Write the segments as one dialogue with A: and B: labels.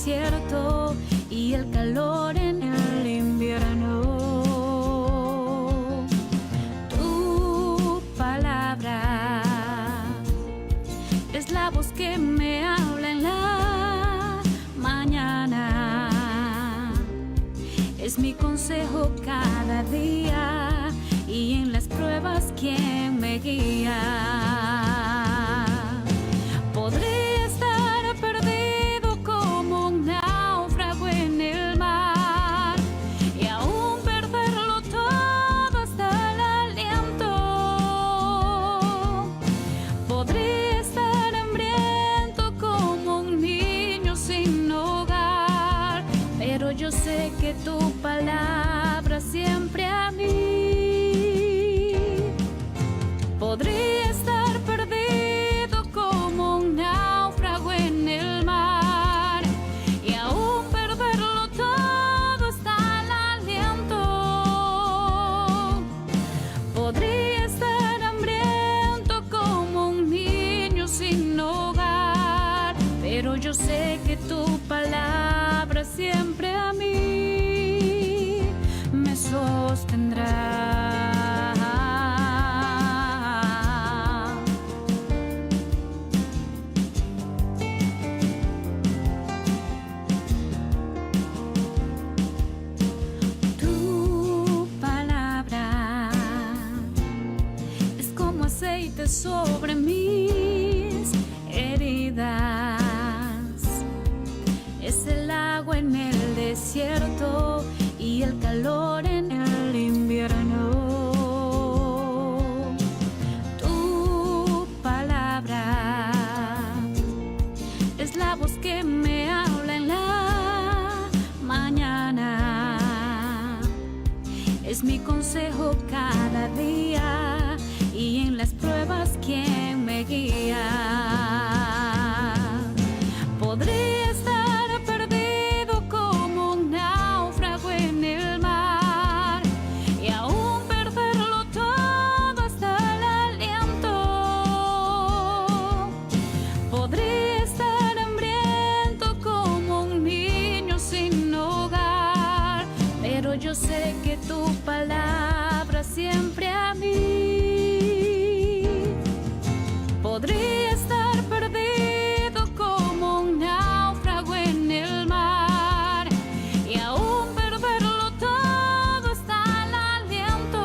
A: desierto y el calor en el invierno. Tu palabra es la voz que me habla en la mañana. Es mi consejo cada día y en las pruebas quien me guía. Podría estar perdido como un náufrago en el mar y aún perderlo todo hasta el aliento. Podría estar hambriento como un niño sin hogar, pero yo sé que tu palabra siempre a mí. Podría estar perdido como un náufrago en el mar y aún perderlo todo hasta el aliento. Podría estar hambriento como un niño sin hogar, pero yo sé que tu palabra siempre a mí me sostendrá. Tu palabra es como aceite sobre mis heridas. Es el agua en el desierto y el calor en el invierno. Tu palabra es la voz que me habla en la mañana. Es mi consejo cada día y en las pruebas quien me guía. Podría estar perdido como un náufrago en el mar y aún perderlo todo hasta el aliento. Podría estar hambriento como un niño sin hogar, pero yo sé que tu palabra siempre a mí. Podría estar perdido como un náufrago en el mar y aún perderlo todo hasta el aliento.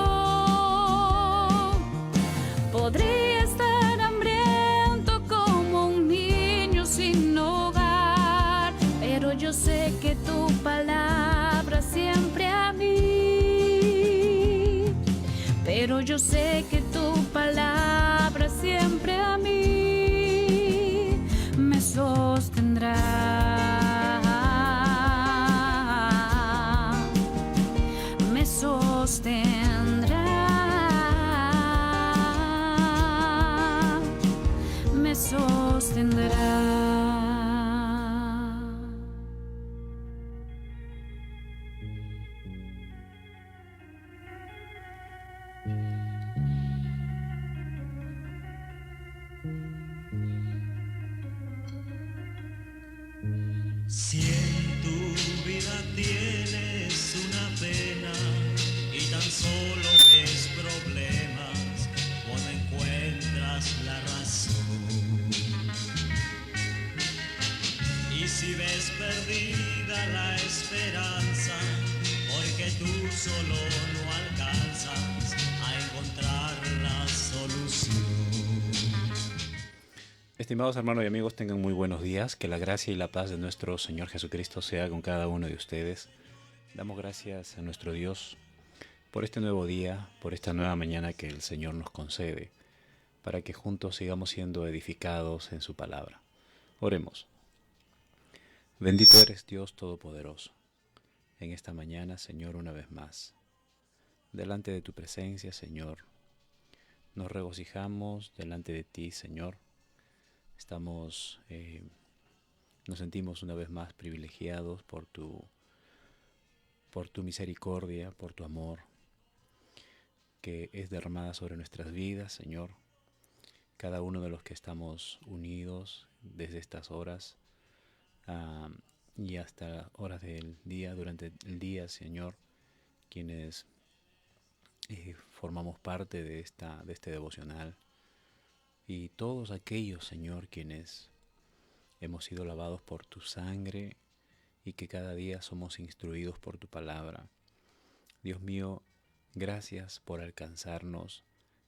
A: Podría estar hambriento como un niño sin hogar, pero yo sé que tu palabra siempre a mí. Pero yo sé que tu palabra siempre a mí me sostendrá. Me sostendrá. Me sostendrá.
B: Si en tu vida tienes una pena y tan solo ves problemas o no encuentras la razón, y si ves perdida la esperanza porque tú solo no alcanzas a encontrar la solución.
C: Estimados hermanos y amigos, tengan muy buenos días. Que la gracia y la paz de nuestro Señor Jesucristo sea con cada uno de ustedes. Damos gracias a nuestro Dios por este nuevo día, por esta nueva mañana que el Señor nos concede, para que juntos sigamos siendo edificados en su palabra. Oremos. Bendito eres Dios Todopoderoso. En esta mañana, Señor, una vez más, delante de tu presencia, Señor, nos regocijamos delante de ti, Señor. Nos sentimos una vez más privilegiados por tu misericordia, por tu amor, que es derramada sobre nuestras vidas, Señor. Cada uno de los que estamos unidos desde estas horas y hasta horas del día, durante el día, Señor, quienes formamos parte de este devocional, y todos aquellos, Señor, quienes hemos sido lavados por tu sangre y que cada día somos instruidos por tu palabra. Dios mío, gracias por alcanzarnos.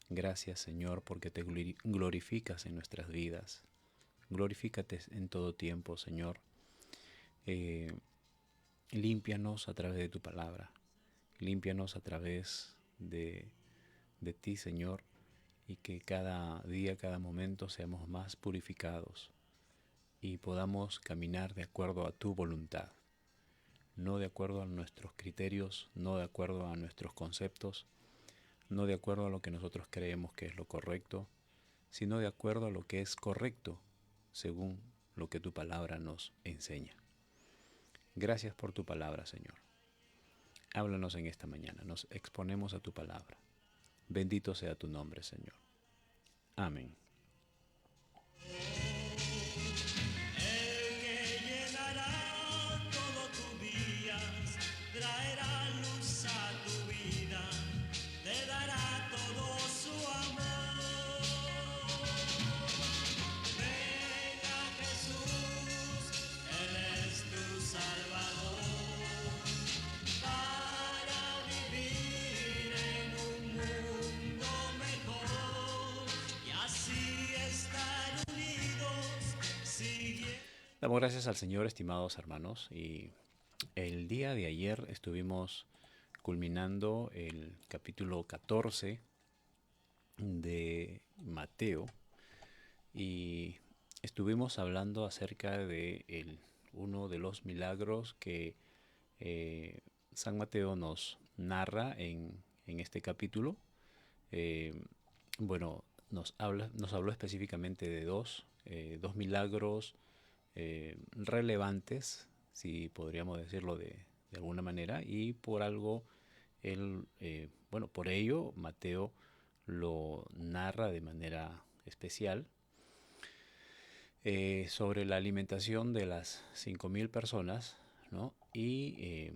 C: Gracias, Señor, porque te glorificas en nuestras vidas. Glorifícate en todo tiempo, Señor. Límpianos a través de tu palabra. Límpianos a través de ti, Señor, y que cada día, cada momento seamos más purificados y podamos caminar de acuerdo a tu voluntad, no de acuerdo a nuestros criterios, no de acuerdo a nuestros conceptos, no de acuerdo a lo que nosotros creemos que es lo correcto, sino de acuerdo a lo que es correcto, según lo que tu palabra nos enseña. Gracias por tu palabra, Señor. Háblanos en esta mañana, nos exponemos a tu palabra. Bendito sea tu nombre, Señor. Amén.
B: El que llenará todo tus días, traerá luz a tu vida, te dará todo su amor. Venga Jesús, Él es tu Salvador, para vivir en un mundo mejor y así estar unidos, siguiendo.
C: Damos gracias al Señor, estimados hermanos, y el día de ayer estuvimos culminando el capítulo 14 de Mateo y estuvimos hablando acerca de uno de los milagros que San Mateo nos narra en este capítulo. Bueno, nos habló específicamente de dos milagros relevantes, si podríamos decirlo de alguna manera, y por algo por ello Mateo lo narra de manera especial, sobre la alimentación de las 5.000 personas, ¿no? Y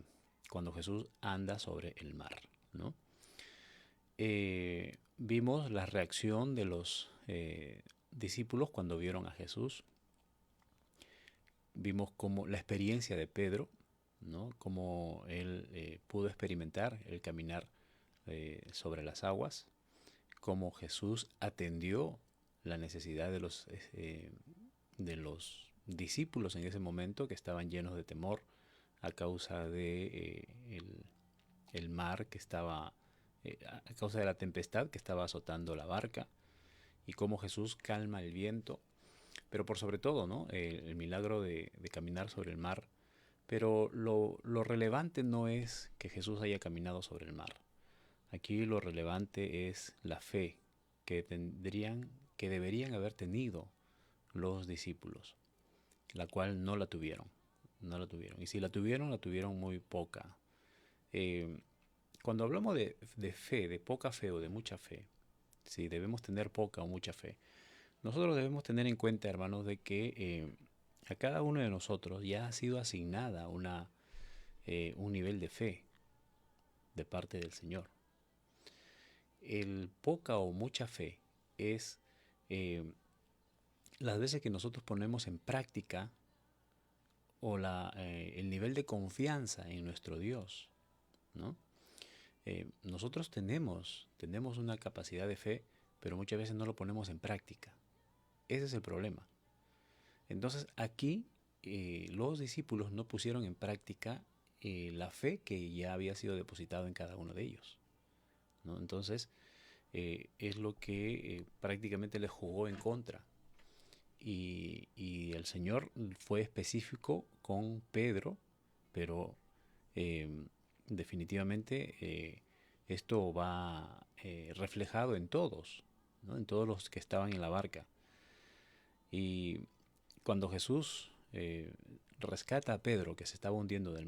C: cuando Jesús anda sobre el mar, ¿no? Vimos la reacción de los discípulos cuando vieron a Jesús. Vimos como la experiencia de Pedro, ¿no? Cómo él pudo experimentar el caminar sobre las aguas, cómo Jesús atendió la necesidad de los discípulos en ese momento, que estaban llenos de temor a causa de el mar que estaba, a causa de la tempestad que estaba azotando la barca, y cómo Jesús calma el viento. Pero por sobre todo, ¿no? El milagro de caminar sobre el mar. Pero lo relevante no es que Jesús haya caminado sobre el mar. Aquí lo relevante es la fe que deberían haber tenido los discípulos, la cual no la tuvieron. Y si la tuvieron muy poca. Cuando hablamos de fe, de poca fe o de mucha fe, si debemos tener poca o mucha fe, nosotros debemos tener en cuenta, hermanos, de que a cada uno de nosotros ya ha sido asignada un nivel de fe de parte del Señor. El poca o mucha fe es las veces que nosotros ponemos en práctica o el nivel de confianza en nuestro Dios, ¿no? Nosotros tenemos una capacidad de fe, pero muchas veces no lo ponemos en práctica. Ese es el problema. Entonces aquí los discípulos no pusieron en práctica la fe que ya había sido depositada en cada uno de ellos, ¿no? Entonces es lo que prácticamente les jugó en contra. Y el Señor fue específico con Pedro, pero definitivamente esto va reflejado en todos, ¿no? En todos los que estaban en la barca. Y cuando Jesús rescata a Pedro, que se estaba hundiendo en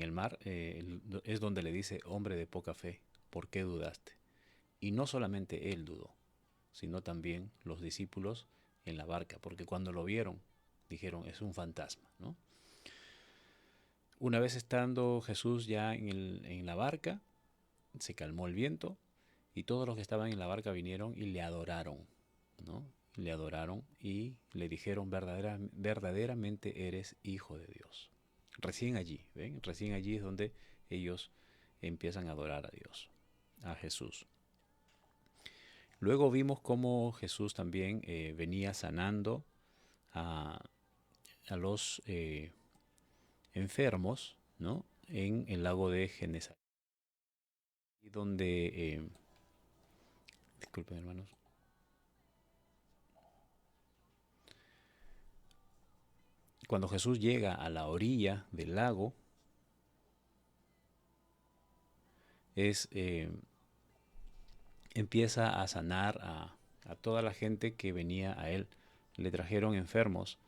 C: el mar, es donde le dice: hombre de poca fe, ¿por qué dudaste? Y no solamente él dudó, sino también los discípulos en la barca, porque cuando lo vieron dijeron: es un fantasma, ¿no? Una vez estando Jesús ya en la barca, se calmó el viento y todos los que estaban en la barca vinieron y le adoraron, ¿no? Le adoraron y le dijeron: verdaderamente eres hijo de Dios. Recién allí, ¿ven? Recién allí es donde ellos empiezan a adorar a Dios, a Jesús. Luego vimos cómo Jesús también venía sanando a, a los enfermos, ¿no? En el lago de Genesaret. Y donde, disculpen hermanos, cuando Jesús llega a la orilla del lago, es, empieza a sanar a toda la gente que venía a él. Le trajeron enfermos.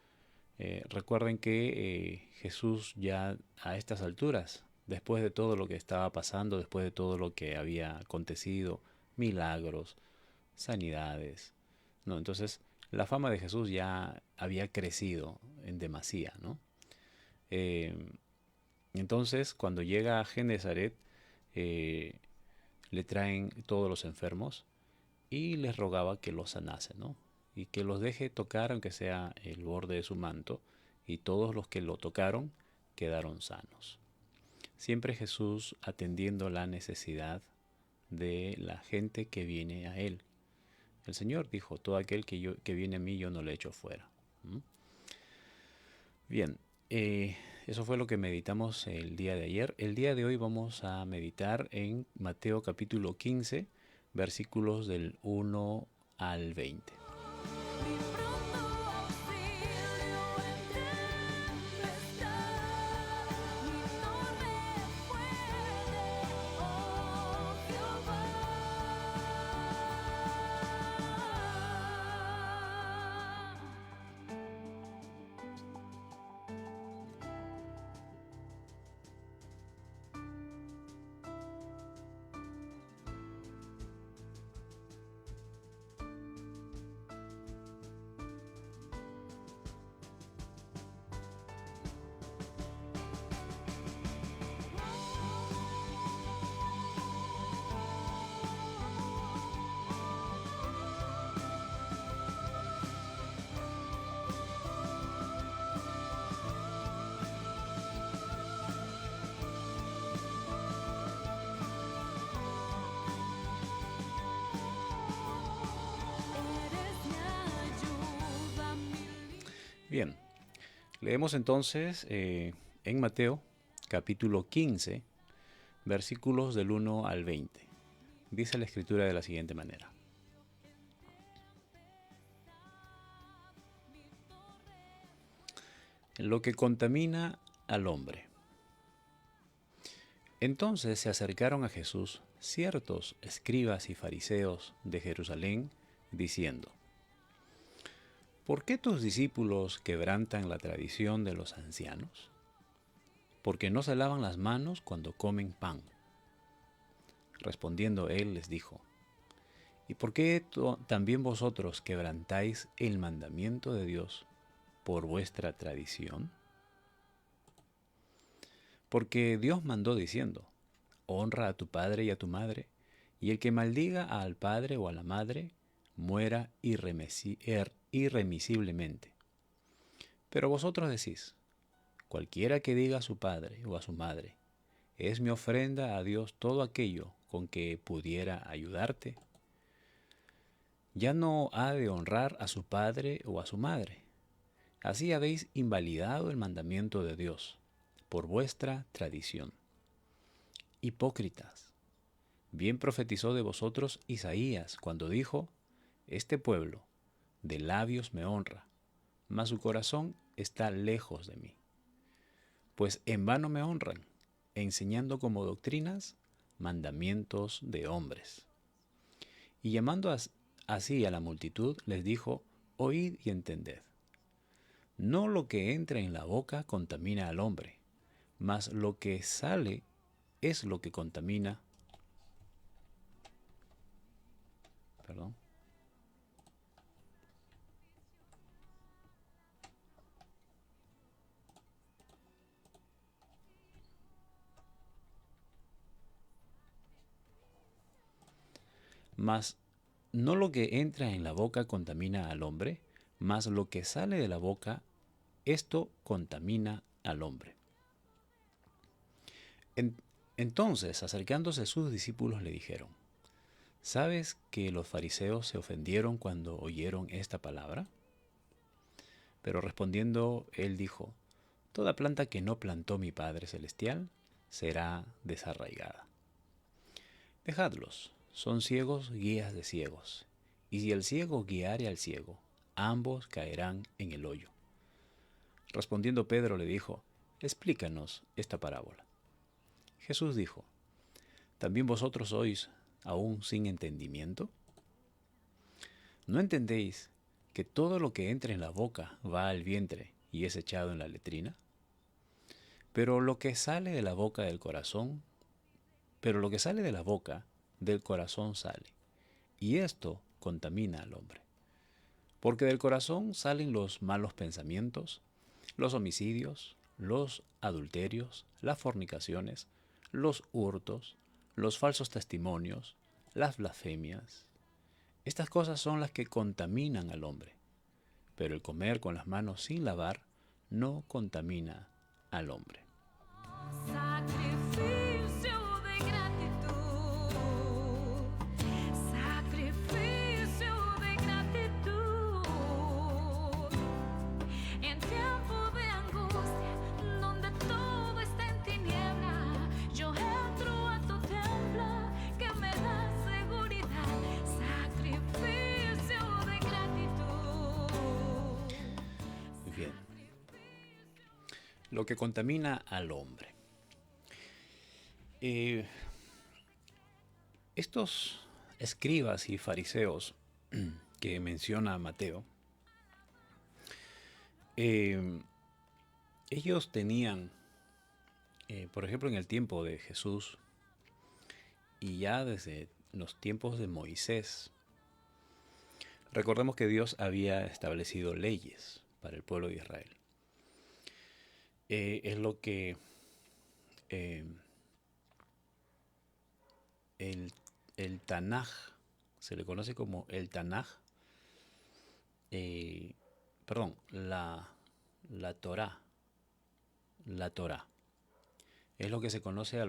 C: Recuerden que Jesús ya a estas alturas, después de todo lo que estaba pasando, después de todo lo que había acontecido, milagros, sanidades, ¿no? Entonces, la fama de Jesús ya había crecido en demasía, ¿no? Eh, entonces, cuando llega a Genesaret, eh, le traen todos los enfermos y les rogaba que los sanase, ¿no? Y que los deje tocar, aunque sea el borde de su manto, y todos los que lo tocaron quedaron sanos. Siempre Jesús atendiendo la necesidad de la gente que viene a Él. El Señor dijo: todo aquel que viene a mí yo no le echo fuera. ¿Mm? Bien, eso fue lo que meditamos el día de ayer. El día de hoy vamos a meditar en Mateo capítulo 15, versículos del 1 al 20.
A: Mi pronto auxilio en tempestad, mi torre fuerte, oh Jehová. Eres mi ayuda,
C: Bien, leemos entonces en Mateo capítulo 15, versículos del 1 al 20. Dice la escritura de la siguiente manera: lo que contamina al hombre. Entonces se acercaron a Jesús ciertos escribas y fariseos de Jerusalén, diciendo: ¿por qué tus discípulos quebrantan la tradición de los ancianos? Porque no se lavan las manos cuando comen pan. Respondiendo él les dijo: ¿y por qué también vosotros quebrantáis el mandamiento de Dios por vuestra tradición? Porque Dios mandó diciendo: honra a tu padre y a tu madre, y el que maldiga al padre o a la madre, muera irremisiblemente. Pero vosotros decís: cualquiera que diga a su padre o a su madre, es mi ofrenda a Dios todo aquello con que pudiera ayudarte, ya no ha de honrar a su padre o a su madre. Así habéis invalidado el mandamiento de Dios por vuestra tradición. Hipócritas, bien profetizó de vosotros Isaías cuando dijo: este pueblo de labios me honra, mas su corazón está lejos de mí. Pues en vano me honran, enseñando como doctrinas mandamientos de hombres. Y llamando así a la multitud, les dijo: oíd y entended. No lo que entra en la boca contamina al hombre, mas lo que sale es lo que contamina. Perdón. Mas no lo que entra en la boca contamina al hombre, mas lo que sale de la boca, esto contamina al hombre. En- entonces, acercándose sus discípulos, le dijeron, ¿sabes que los fariseos se ofendieron cuando oyeron esta palabra? Pero respondiendo, él dijo, toda planta que no plantó mi Padre Celestial será desarraigada. Dejadlos, son ciegos guías de ciegos, y si el ciego guiare al ciego, ambos caerán en el hoyo. Respondiendo Pedro le dijo, explícanos esta parábola. Jesús dijo, ¿también vosotros sois aún sin entendimiento? ¿No entendéis que todo lo que entra en la boca va al vientre y es echado en la letrina? Pero lo que sale de la boca del corazón, pero lo que sale de la boca del corazón sale, y esto contamina al hombre. Porque del corazón salen los malos pensamientos, los homicidios, los adulterios, las fornicaciones, los hurtos, los falsos testimonios, las blasfemias. Estas cosas son las que contaminan al hombre, pero el comer con las manos sin lavar no contamina al hombre.
A: Sacrificio de gratitud, sacrificio de gratitud. En tiempo de angustia, donde todo está en tiniebla, yo entro a tu templo que me da seguridad. Sacrificio de gratitud.
C: Bien. Lo que contamina al hombre. Estos escribas y fariseos que menciona Mateo, ellos tenían, por ejemplo, en el tiempo de Jesús y ya desde los tiempos de Moisés, recordemos que Dios había establecido leyes para el pueblo de Israel. Es lo que el Tanaj, se le conoce como el Tanaj, la Torá, es lo que se conoce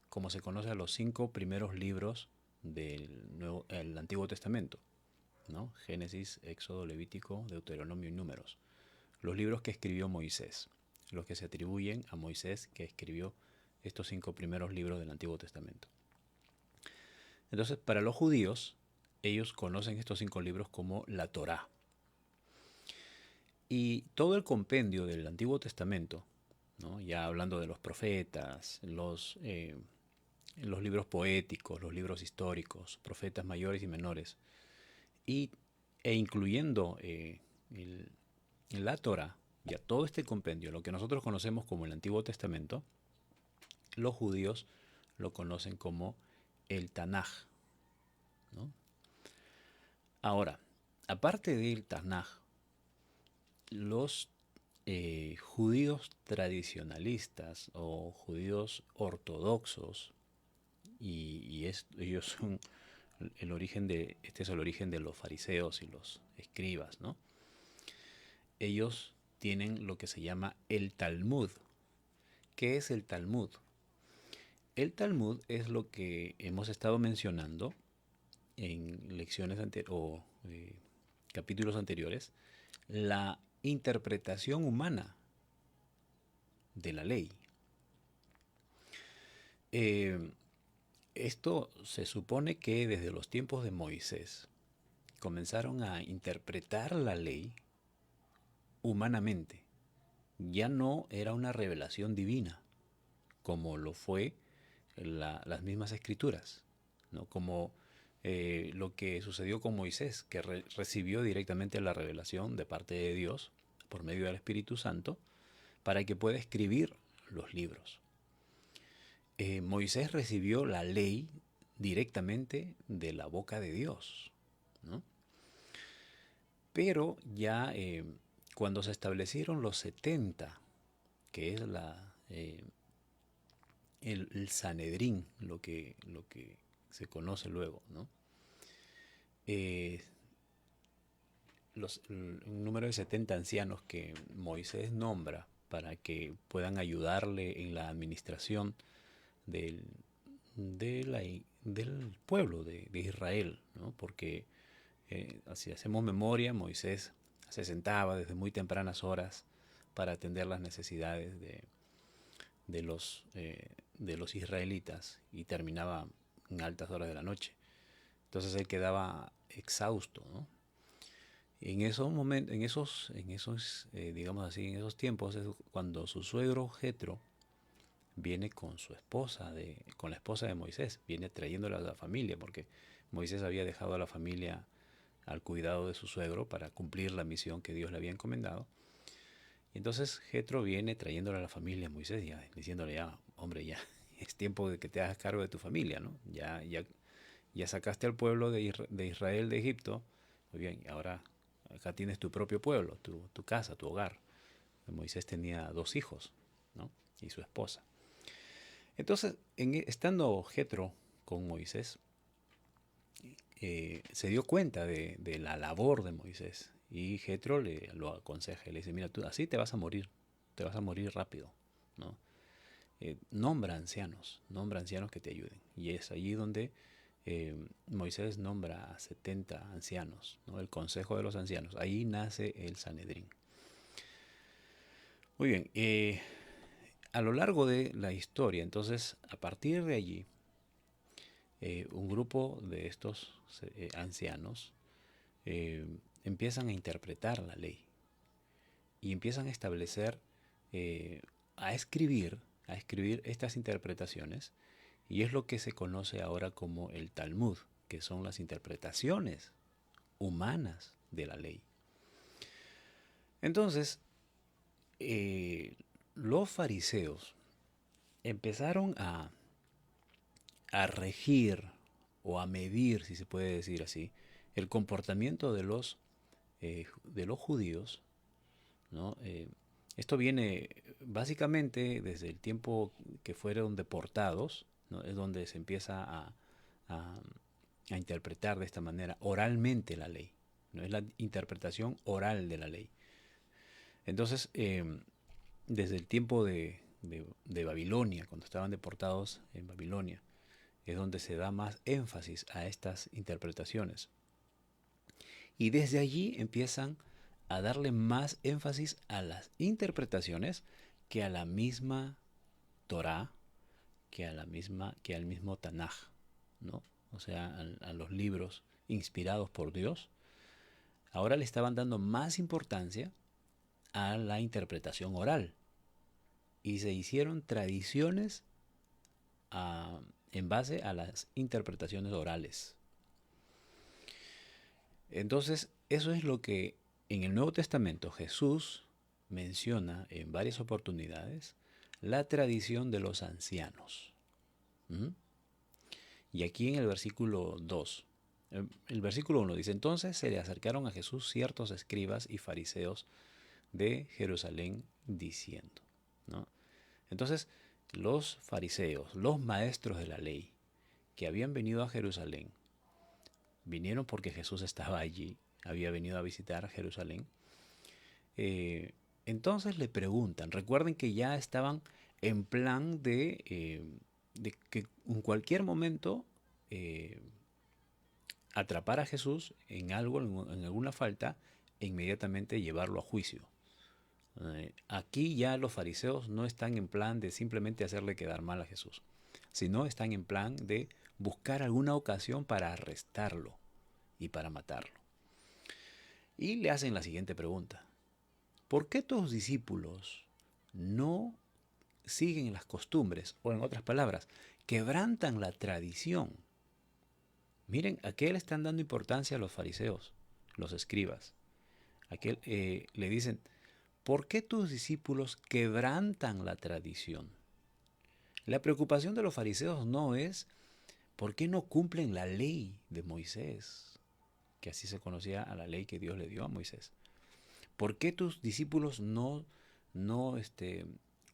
C: como se conoce a los 5 primeros libros el Antiguo Testamento, ¿no? Génesis, Éxodo, Levítico, Deuteronomio y Números. Los libros que escribió Moisés, los que se atribuyen a Moisés que escribió estos 5 primeros libros del Antiguo Testamento. Entonces, para los judíos, ellos conocen estos 5 libros como la Torá. Y todo el compendio del Antiguo Testamento, ¿no? Ya hablando de los profetas, los libros poéticos, los libros históricos, profetas mayores y menores, e incluyendo la Torá, ya todo este compendio, lo que nosotros conocemos como el Antiguo Testamento, los judíos lo conocen como el Tanaj, ¿no? Ahora, aparte del Tanaj, los judíos tradicionalistas o judíos ortodoxos, ellos son este es el origen de los fariseos y los escribas, ¿no? Ellos tienen lo que se llama el Talmud. ¿Qué es el Talmud? El Talmud es lo que hemos estado mencionando en lecciones capítulos anteriores, la interpretación humana de la ley. Esto se supone que desde los tiempos de Moisés comenzaron a interpretar la ley humanamente. Ya no era una revelación divina, como lo fue las mismas escrituras, ¿no? Como lo que sucedió con Moisés, que recibió directamente la revelación de parte de Dios por medio del Espíritu Santo para que pueda escribir los libros. Moisés recibió la ley directamente de la boca de Dios, ¿no? Pero ya cuando se establecieron los 70, que es el Sanedrín, lo que se conoce luego, ¿no? eh, un número de 70 ancianos que Moisés nombra para que puedan ayudarle en la administración del, del pueblo de Israel, ¿no? Porque si hacemos memoria, Moisés se sentaba desde muy tempranas horas para atender las necesidades de de los israelitas y terminaba en altas horas de la noche. Entonces él quedaba exhausto, ¿no? En esos momentos, digamos así, en esos tiempos es cuando su suegro Jetro viene con su esposa, con la esposa de Moisés, viene trayéndola a la familia, porque Moisés había dejado a la familia al cuidado de su suegro para cumplir la misión que Dios le había encomendado. Y entonces Jetro viene trayéndole a la familia a Moisés, ya, diciéndole, ya, hombre, ya es tiempo de que te hagas cargo de tu familia, ¿no? Ya sacaste al pueblo de Israel de Egipto, muy bien, ahora acá tienes tu propio pueblo, tu casa, tu hogar. Moisés tenía 2 hijos, ¿no? Y su esposa. Entonces, estando Jetro con Moisés, se dio cuenta de la labor de Moisés. Y Jetro lo aconseja y le dice, mira, tú así te vas a morir rápido, ¿no? Nombra ancianos que te ayuden. Y es allí donde Moisés nombra a 70 ancianos, ¿no? El consejo de los ancianos. Ahí nace el Sanedrín. Muy bien, a lo largo de la historia, entonces, a partir de allí, un grupo de estos ancianos empiezan a interpretar la ley y empiezan a establecer, a escribir estas interpretaciones, y es lo que se conoce ahora como el Talmud, que son las interpretaciones humanas de la ley. Entonces, los fariseos empezaron a regir o a medir, si se puede decir así, el comportamiento de los judíos, ¿no? Esto viene básicamente desde el tiempo que fueron deportados, ¿no? Es donde se empieza a interpretar de esta manera oralmente la ley, ¿no? Es la interpretación oral de la ley. Entonces, desde el tiempo de Babilonia, cuando estaban deportados en Babilonia, es donde se da más énfasis a estas interpretaciones. Y desde allí empiezan a darle más énfasis a las interpretaciones que a la misma Torá, que al mismo Tanaj, ¿no? O sea, a los libros inspirados por Dios. Ahora le estaban dando más importancia a la interpretación oral. Y se hicieron tradiciones en base a las interpretaciones orales. Entonces, eso es lo que en el Nuevo Testamento Jesús menciona en varias oportunidades, la tradición de los ancianos. ¿Mm? Y aquí en el versículo 2, el versículo 1 dice, entonces se le acercaron a Jesús ciertos escribas y fariseos de Jerusalén diciendo, ¿no? Entonces, los fariseos, los maestros de la ley, que habían venido a Jerusalén, vinieron porque Jesús estaba allí, había venido a visitar Jerusalén. Entonces le preguntan, recuerden que ya estaban en plan de que en cualquier momento atrapar a Jesús en algo, en alguna falta, e inmediatamente llevarlo a juicio. Aquí ya los fariseos no están en plan de simplemente hacerle quedar mal a Jesús, sino están en plan de buscar alguna ocasión para arrestarlo y para matarlo. Y le hacen la siguiente pregunta. ¿Por qué tus discípulos no siguen las costumbres? O en otras palabras, quebrantan la tradición. Miren, ¿a qué le están dando importancia a los fariseos, los escribas? Le dicen, ¿por qué tus discípulos quebrantan la tradición? La preocupación de los fariseos no es ¿por qué no cumplen la ley de Moisés? Que así se conocía a la ley que Dios le dio a Moisés. ¿Por qué tus discípulos no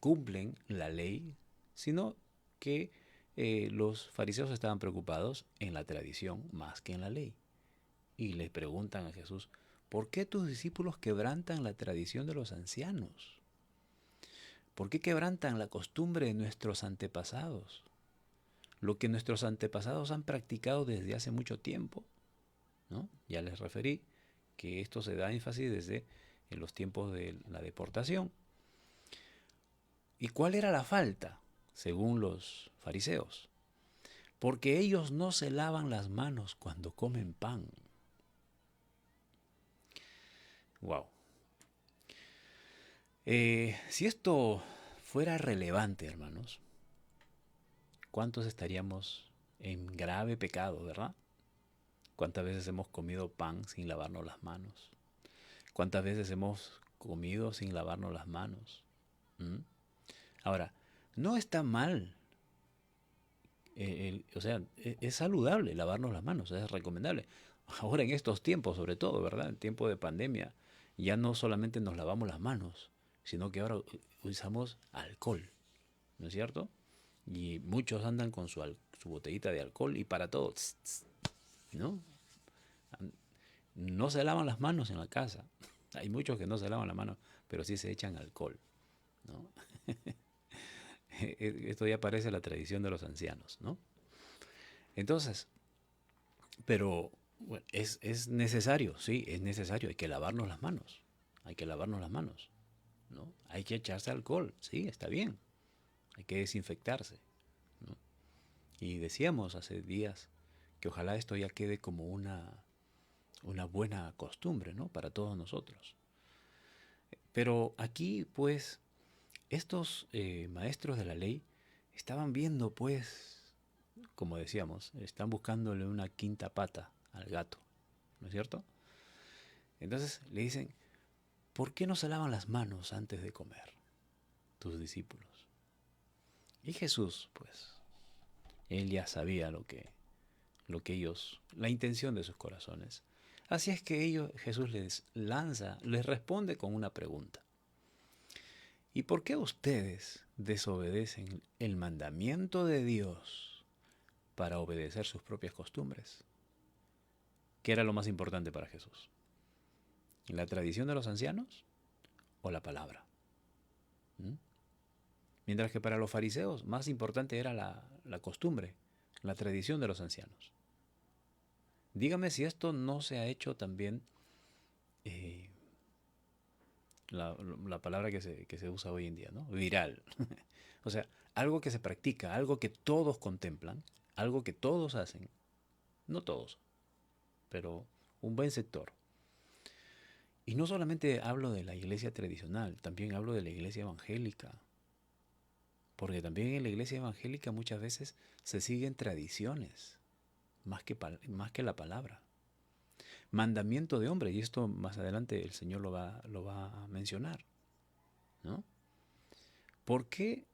C: cumplen la ley? Sino que los fariseos estaban preocupados en la tradición más que en la ley. y le preguntan a Jesús, ¿por qué tus discípulos quebrantan la tradición de los ancianos? ¿Por qué quebrantan la costumbre de nuestros antepasados? Lo que nuestros antepasados han practicado desde hace mucho tiempo, ¿no? Ya les referí que esto se da énfasis desde en los tiempos de la deportación. ¿Y cuál era la falta, según los fariseos? Porque ellos no se lavan las manos cuando comen pan. Wow. Si esto fuera relevante, hermanos, ¿cuántos estaríamos en grave pecado, verdad? ¿Cuántas veces hemos comido pan sin lavarnos las manos? ¿Cuántas veces hemos comido sin lavarnos las manos? ¿Mm? Ahora, no está mal, o sea, es saludable lavarnos las manos, es recomendable. Ahora en estos tiempos, sobre todo, ¿verdad? En tiempo de pandemia, ya no solamente nos lavamos las manos, sino que ahora usamos alcohol, ¿no es cierto? Y muchos andan con su botellita de alcohol y para todo, ¿no? No se lavan las manos en la casa. Hay muchos que no se lavan las manos, pero sí se echan alcohol, ¿no? Esto ya parece la tradición de los ancianos, ¿no? Entonces, pero bueno, es necesario, sí, es necesario. Hay que lavarnos las manos. Hay que lavarnos las manos, ¿no? Hay que echarse alcohol, sí, está bien. Hay que desinfectarse, ¿no? Y decíamos hace días que ojalá esto ya quede como una buena costumbre, ¿no? Para todos nosotros. Pero aquí, pues, estos maestros de la ley estaban viendo, pues, como decíamos, están buscándole una quinta pata al gato, ¿no es cierto? Entonces le dicen, ¿por qué no se lavan las manos antes de comer tus discípulos? Y Jesús, pues, él ya sabía lo que ellos, la intención de sus corazones. Así es que Jesús les responde con una pregunta. ¿Y por qué ustedes desobedecen el mandamiento de Dios para obedecer sus propias costumbres? ¿Qué era lo más importante para Jesús? ¿La tradición de los ancianos o la palabra? ¿Mm? Mientras que para los fariseos más importante era la costumbre, la tradición de los ancianos. Dígame si esto no se ha hecho también, eh, la palabra que se usa hoy en día, ¿no? Viral. O sea, algo que se practica, algo que todos contemplan, algo que todos hacen, no todos, pero un buen sector. Y no solamente hablo de la iglesia tradicional, también hablo de la iglesia evangélica. Porque también en la iglesia evangélica muchas veces se siguen tradiciones, más que la palabra. Mandamiento de hombre, y esto más adelante el Señor lo va a mencionar, ¿no? ¿Por qué?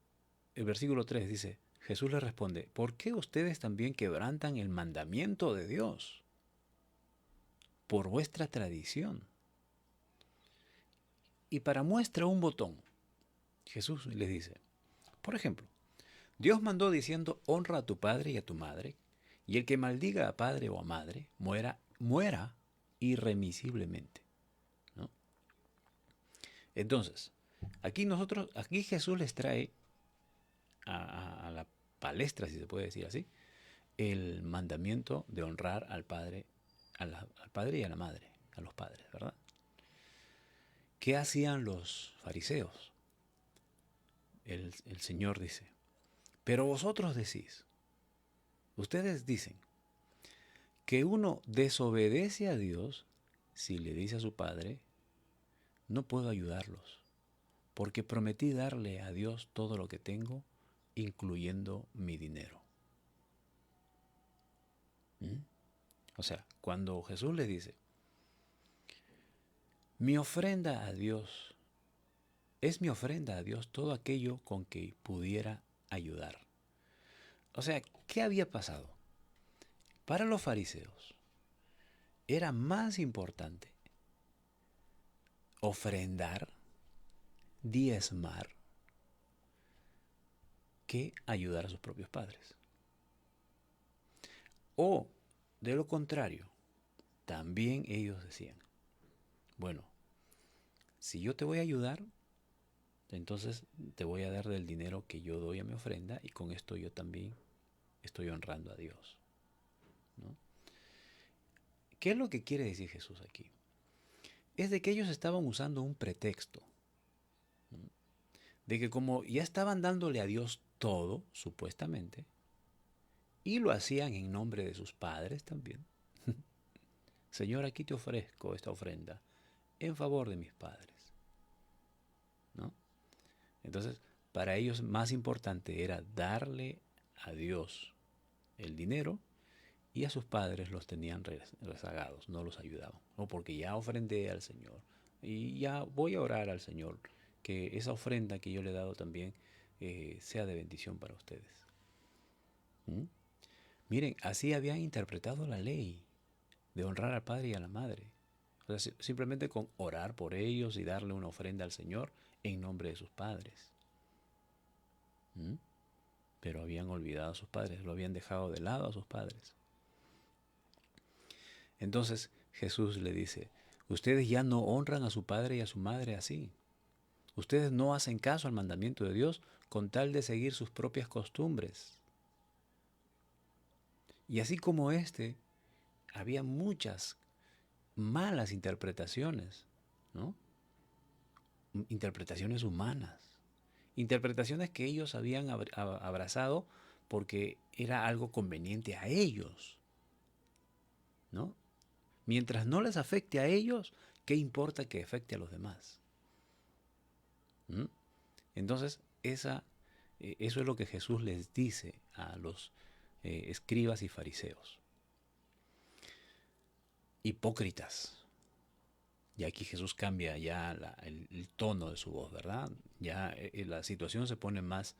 C: El versículo 3 dice, Jesús le responde, ¿por qué ustedes también quebrantan el mandamiento de Dios? Por vuestra tradición. Y para muestra un botón, Jesús les dice, por ejemplo, Dios mandó diciendo, honra a tu padre y a tu madre, y el que maldiga a padre o a madre, muera irremisiblemente, ¿no? Entonces, aquí Jesús les trae a la palestra, si se puede decir así, el mandamiento de honrar al padre, al padre y a la madre, a los padres, ¿verdad? ¿Qué hacían los fariseos? El Señor dice, pero vosotros decís, ustedes dicen, que uno desobedece a Dios si le dice a su padre, no puedo ayudarlos, porque prometí darle a Dios todo lo que tengo, incluyendo mi dinero. ¿Mm? O sea, cuando Jesús le dice, mi ofrenda a Dios, es mi ofrenda a Dios todo aquello con que pudiera ayudar. O sea, ¿qué había pasado? Para los fariseos era más importante ofrendar, diezmar, que ayudar a sus propios padres. O, de lo contrario, también ellos decían, bueno, si yo te voy a ayudar, entonces te voy a dar del dinero que yo doy a mi ofrenda y con esto yo también estoy honrando a Dios, ¿no? ¿Qué es lo que quiere decir Jesús aquí? Es de que ellos estaban usando un pretexto, ¿no? De que como ya estaban dándole a Dios todo, supuestamente, y lo hacían en nombre de sus padres también. Señor, aquí te ofrezco esta ofrenda en favor de mis padres, ¿no? Entonces, para ellos más importante era darle a Dios el dinero y a sus padres los tenían rezagados, no los ayudaban. No, porque ya ofrendé al Señor y ya voy a orar al Señor que esa ofrenda que yo le he dado también sea de bendición para ustedes. ¿Mm? Miren, así habían interpretado la ley de honrar al padre y a la madre. O sea, simplemente con orar por ellos y darle una ofrenda al Señor en nombre de sus padres. ¿Mm? Pero habían olvidado a sus padres, lo habían dejado de lado a sus padres. Entonces Jesús le dice, ustedes ya no honran a su padre y a su madre así. Ustedes no hacen caso al mandamiento de Dios con tal de seguir sus propias costumbres. Y así como había muchas malas interpretaciones, ¿no? Interpretaciones humanas, interpretaciones que ellos habían abrazado porque era algo conveniente a ellos, ¿no? Mientras no les afecte a ellos, ¿qué importa que afecte a los demás? ¿Mm? Entonces, eso es lo que Jesús les dice a los escribas y fariseos. Hipócritas. Y aquí Jesús cambia ya el tono de su voz, ¿verdad? Ya la situación se pone más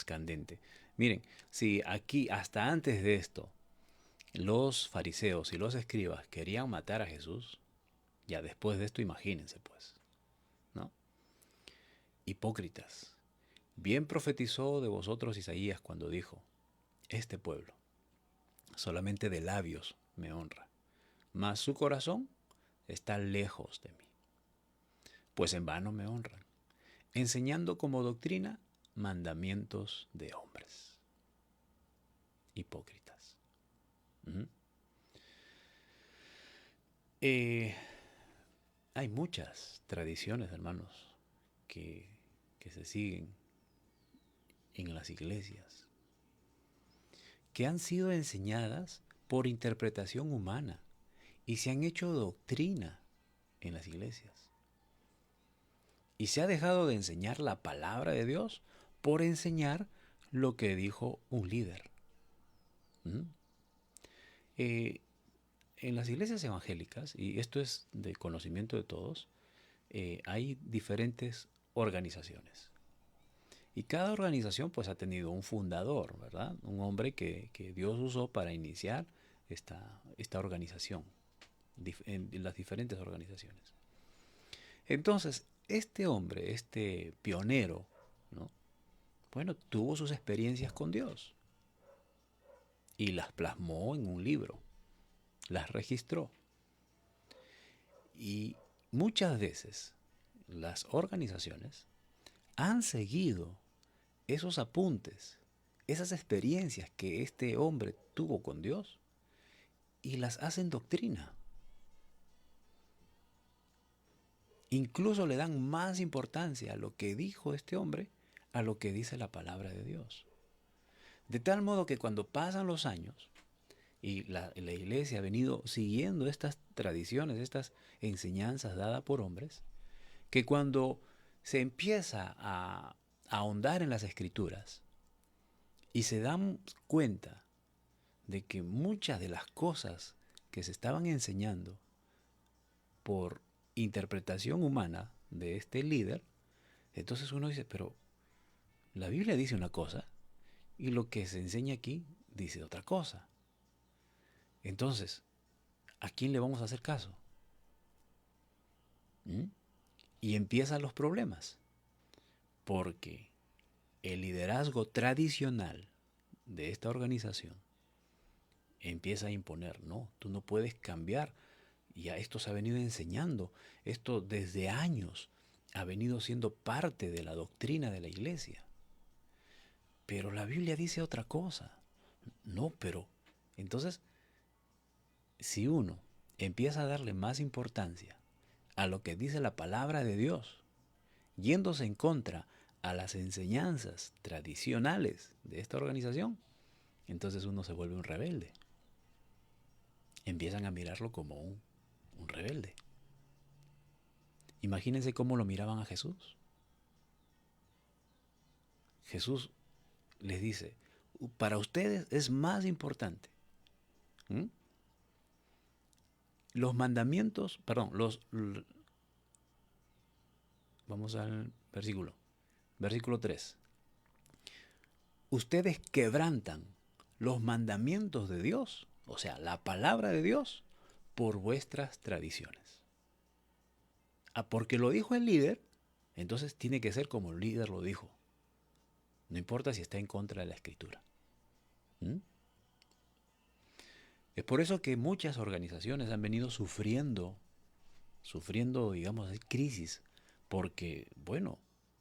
C: candente. Miren, si aquí, hasta antes de esto, los fariseos y los escribas querían matar a Jesús, ya después de esto imagínense pues, ¿no? Hipócritas. Bien profetizó de vosotros Isaías cuando dijo, este pueblo solamente de labios me honra, mas su corazón está lejos de mí, pues en vano me honran, enseñando como doctrina mandamientos de hombres. Hipócritas. ¿Mm? Hay muchas tradiciones, hermanos, que se siguen en las iglesias, que han sido enseñadas por interpretación humana y se han hecho doctrina en las iglesias. Y se ha dejado de enseñar la palabra de Dios por enseñar lo que dijo un líder. ¿Mm? En las iglesias evangélicas, y esto es de conocimiento de todos, hay diferentes organizaciones. Y cada organización pues ha tenido un fundador, ¿verdad? Un hombre que Dios usó para iniciar esta organización, en las diferentes organizaciones. Entonces, este hombre, este pionero, ¿no? Bueno, tuvo sus experiencias con Dios y las plasmó en un libro, las registró. Y muchas veces las organizaciones han seguido esos apuntes, esas experiencias que este hombre tuvo con Dios y las hacen doctrina. Incluso le dan más importancia a lo que dijo este hombre a lo que dice la palabra de Dios. De tal modo que cuando pasan los años y la iglesia ha venido siguiendo estas tradiciones, estas enseñanzas dadas por hombres, que cuando se empieza a ahondar en las escrituras y se dan cuenta de que muchas de las cosas que se estaban enseñando por interpretación humana de este líder, entonces uno dice, pero la Biblia dice una cosa y lo que se enseña aquí dice otra cosa. Entonces, ¿a quién le vamos a hacer caso? ¿Mm? Y empiezan los problemas, porque el liderazgo tradicional de esta organización empieza a imponer, no, tú no puedes cambiar Y a esto se ha venido enseñando. Esto desde años ha venido siendo parte de la doctrina de la iglesia. Pero la Biblia dice otra cosa. No, pero entonces, si uno empieza a darle más importancia a lo que dice la palabra de Dios, yéndose en contra a las enseñanzas tradicionales de esta organización, entonces uno se vuelve un rebelde. Empiezan a mirarlo como un rebelde. Imagínense cómo lo miraban a Jesús. Jesús les dice, para ustedes es más importante los mandamientos, perdón, vamos al versículo 3. Ustedes quebrantan los mandamientos de Dios, o sea, la palabra de Dios, por vuestras tradiciones. Porque lo dijo el líder, entonces tiene que ser como el líder lo dijo. No importa si está en contra de la Escritura. Es por eso que muchas organizaciones han venido sufriendo, digamos, crisis, porque, bueno,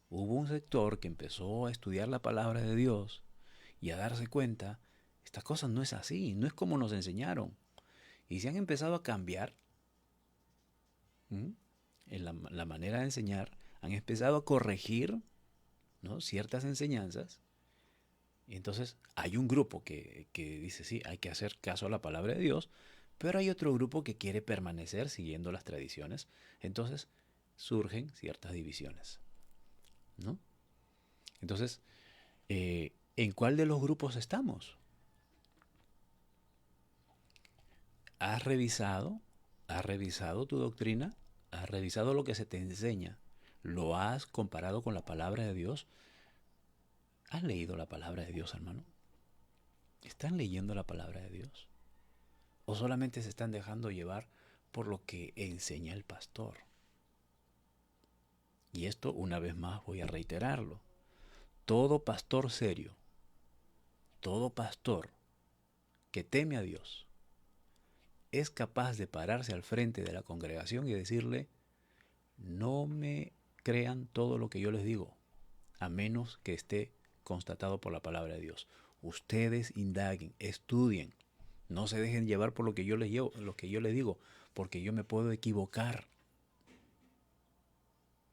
C: hubo un sector que empezó a estudiar la palabra de Dios y a darse cuenta, estas cosas no es así, no es como nos enseñaron. Y se han empezado a cambiar en la manera de enseñar, han empezado a corregir, ¿no?, ciertas enseñanzas. Y entonces hay un grupo que dice, sí, hay que hacer caso a la palabra de Dios, pero hay otro grupo que quiere permanecer siguiendo las tradiciones. Entonces surgen ciertas divisiones, ¿no? Entonces, ¿en cuál de los grupos estamos? ¿Has revisado tu doctrina? ¿Has revisado lo que se te enseña? ¿Lo has comparado con la palabra de Dios? ¿Has leído la palabra de Dios, hermano? ¿Están leyendo la palabra de Dios? ¿O solamente se están dejando llevar por lo que enseña el pastor? Y esto, una vez más, voy a reiterarlo. Todo pastor serio, todo pastor que teme a Dios, es capaz de pararse al frente de la congregación y decirle, no me crean todo lo que yo les digo, a menos que esté constatado por la palabra de Dios. Ustedes indaguen, estudien, no se dejen llevar por lo que yo les digo, porque yo me puedo equivocar.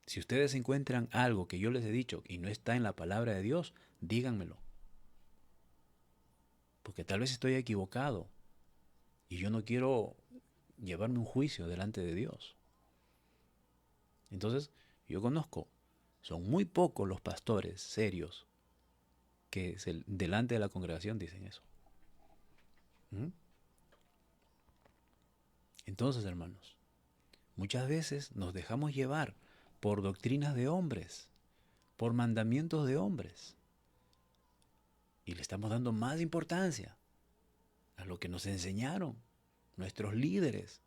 C: Si ustedes encuentran algo que yo les he dicho y no está en la palabra de Dios, díganmelo. Porque tal vez estoy equivocado y yo no quiero llevarme un juicio delante de Dios. Entonces, yo conozco, son muy pocos los pastores serios que delante de la congregación dicen eso. Entonces, hermanos, muchas veces nos dejamos llevar por doctrinas de hombres, por mandamientos de hombres, y le estamos dando más importancia a lo que nos enseñaron nuestros líderes,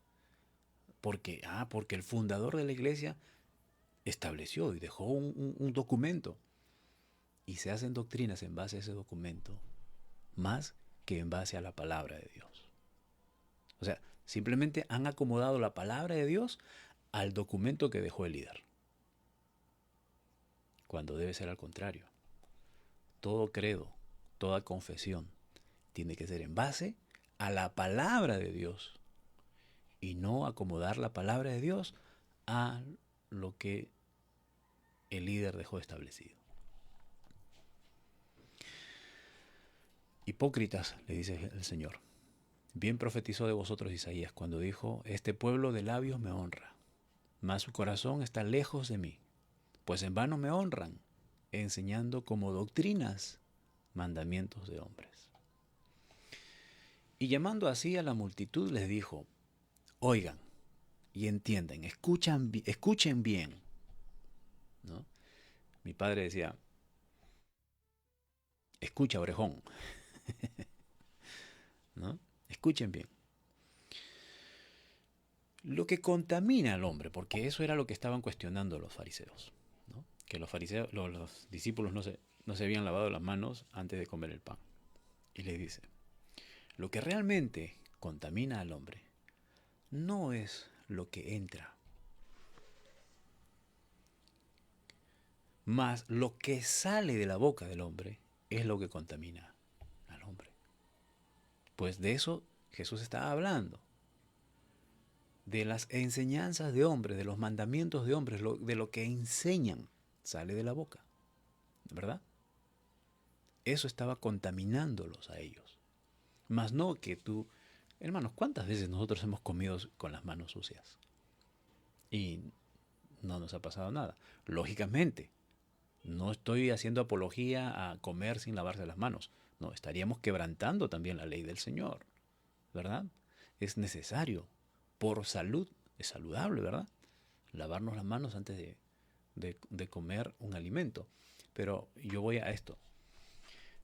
C: porque el fundador de la iglesia estableció y dejó un documento, y se hacen doctrinas en base a ese documento más que en base a la palabra de Dios. O sea, simplemente han acomodado la palabra de Dios al documento que dejó el líder, cuando debe ser al contrario. Todo credo, toda confesión tiene que ser en base a la palabra de Dios y no acomodar la palabra de Dios a lo que el líder dejó establecido. Hipócritas, le dice el Señor. Bien profetizó de vosotros Isaías cuando dijo, este pueblo de labios me honra, mas su corazón está lejos de mí, pues en vano me honran, enseñando como doctrinas mandamientos de hombres. Y llamando así a la multitud les dijo, oigan y entiendan, escuchen bien, ¿no? Mi padre decía, escucha, orejón. ¿No? Escuchen bien. Lo que contamina al hombre, porque eso era lo que estaban cuestionando los fariseos, ¿no? Que los fariseos, los discípulos no se habían lavado las manos antes de comer el pan. Y les dice, lo que realmente contamina al hombre no es lo que entra, mas lo que sale de la boca del hombre es lo que contamina al hombre. Pues de eso Jesús estaba hablando, de las enseñanzas de hombres, de los mandamientos de hombres, de lo que enseñan, sale de la boca, ¿verdad? Eso estaba contaminándolos a ellos. Mas no que tú, hermanos, ¿cuántas veces nosotros hemos comido con las manos sucias? Y no nos ha pasado nada. Lógicamente, no estoy haciendo apología a comer sin lavarse las manos. No, estaríamos quebrantando también la ley del Señor, ¿verdad? Es necesario, por salud, es saludable, ¿verdad? Lavarnos las manos antes de comer un alimento. Pero yo voy a esto.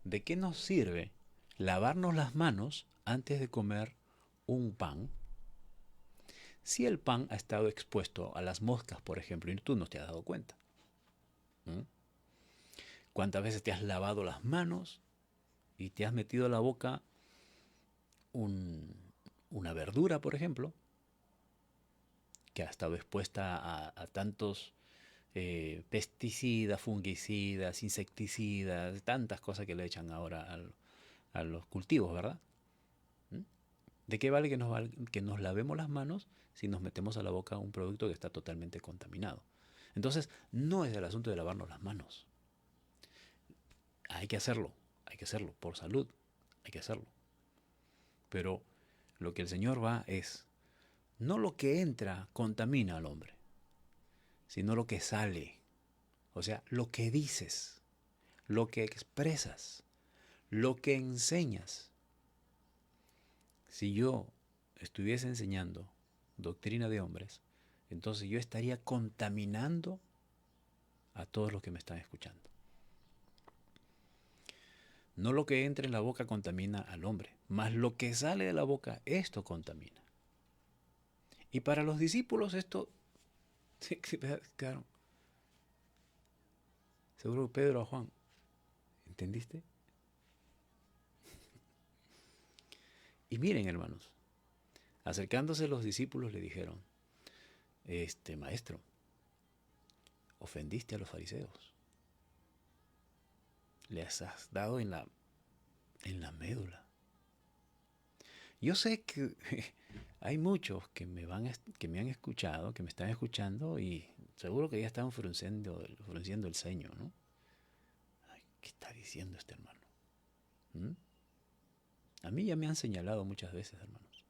C: ¿De qué nos sirve lavarnos las manos antes de comer un pan si el pan ha estado expuesto a las moscas, por ejemplo, y tú no te has dado cuenta? ¿Mm? ¿Cuántas veces te has lavado las manos y te has metido a la boca una verdura, por ejemplo, que ha estado expuesta a tantos pesticidas, fungicidas, insecticidas, tantas cosas que le echan ahora a los cultivos, ¿verdad? ¿Mm? ¿De qué vale que nos lavemos las manos si nos metemos a la boca un producto que está totalmente contaminado? Entonces, no es el asunto de lavarnos las manos. Hay que hacerlo por salud, hay que hacerlo. Pero lo que el Señor va es, no lo que entra contamina al hombre, sino lo que sale. O sea, lo que dices, lo que expresas, lo que enseñas. Si yo estuviese enseñando doctrina de hombres, entonces yo estaría contaminando a todos los que me están escuchando. No lo que entra en la boca contamina al hombre, mas lo que sale de la boca, esto contamina. Y para los discípulos esto, claro, seguro Pedro o Juan, ¿entendiste? Y miren, hermanos, acercándose los discípulos le dijeron, maestro, ofendiste a los fariseos. Les has dado en la médula. Yo sé que hay muchos que me han escuchado, que me están escuchando y seguro que ya están frunciendo el ceño, ¿no? Ay, ¿qué está diciendo este hermano? ¿Mm? A mí ya me han señalado muchas veces, hermanos.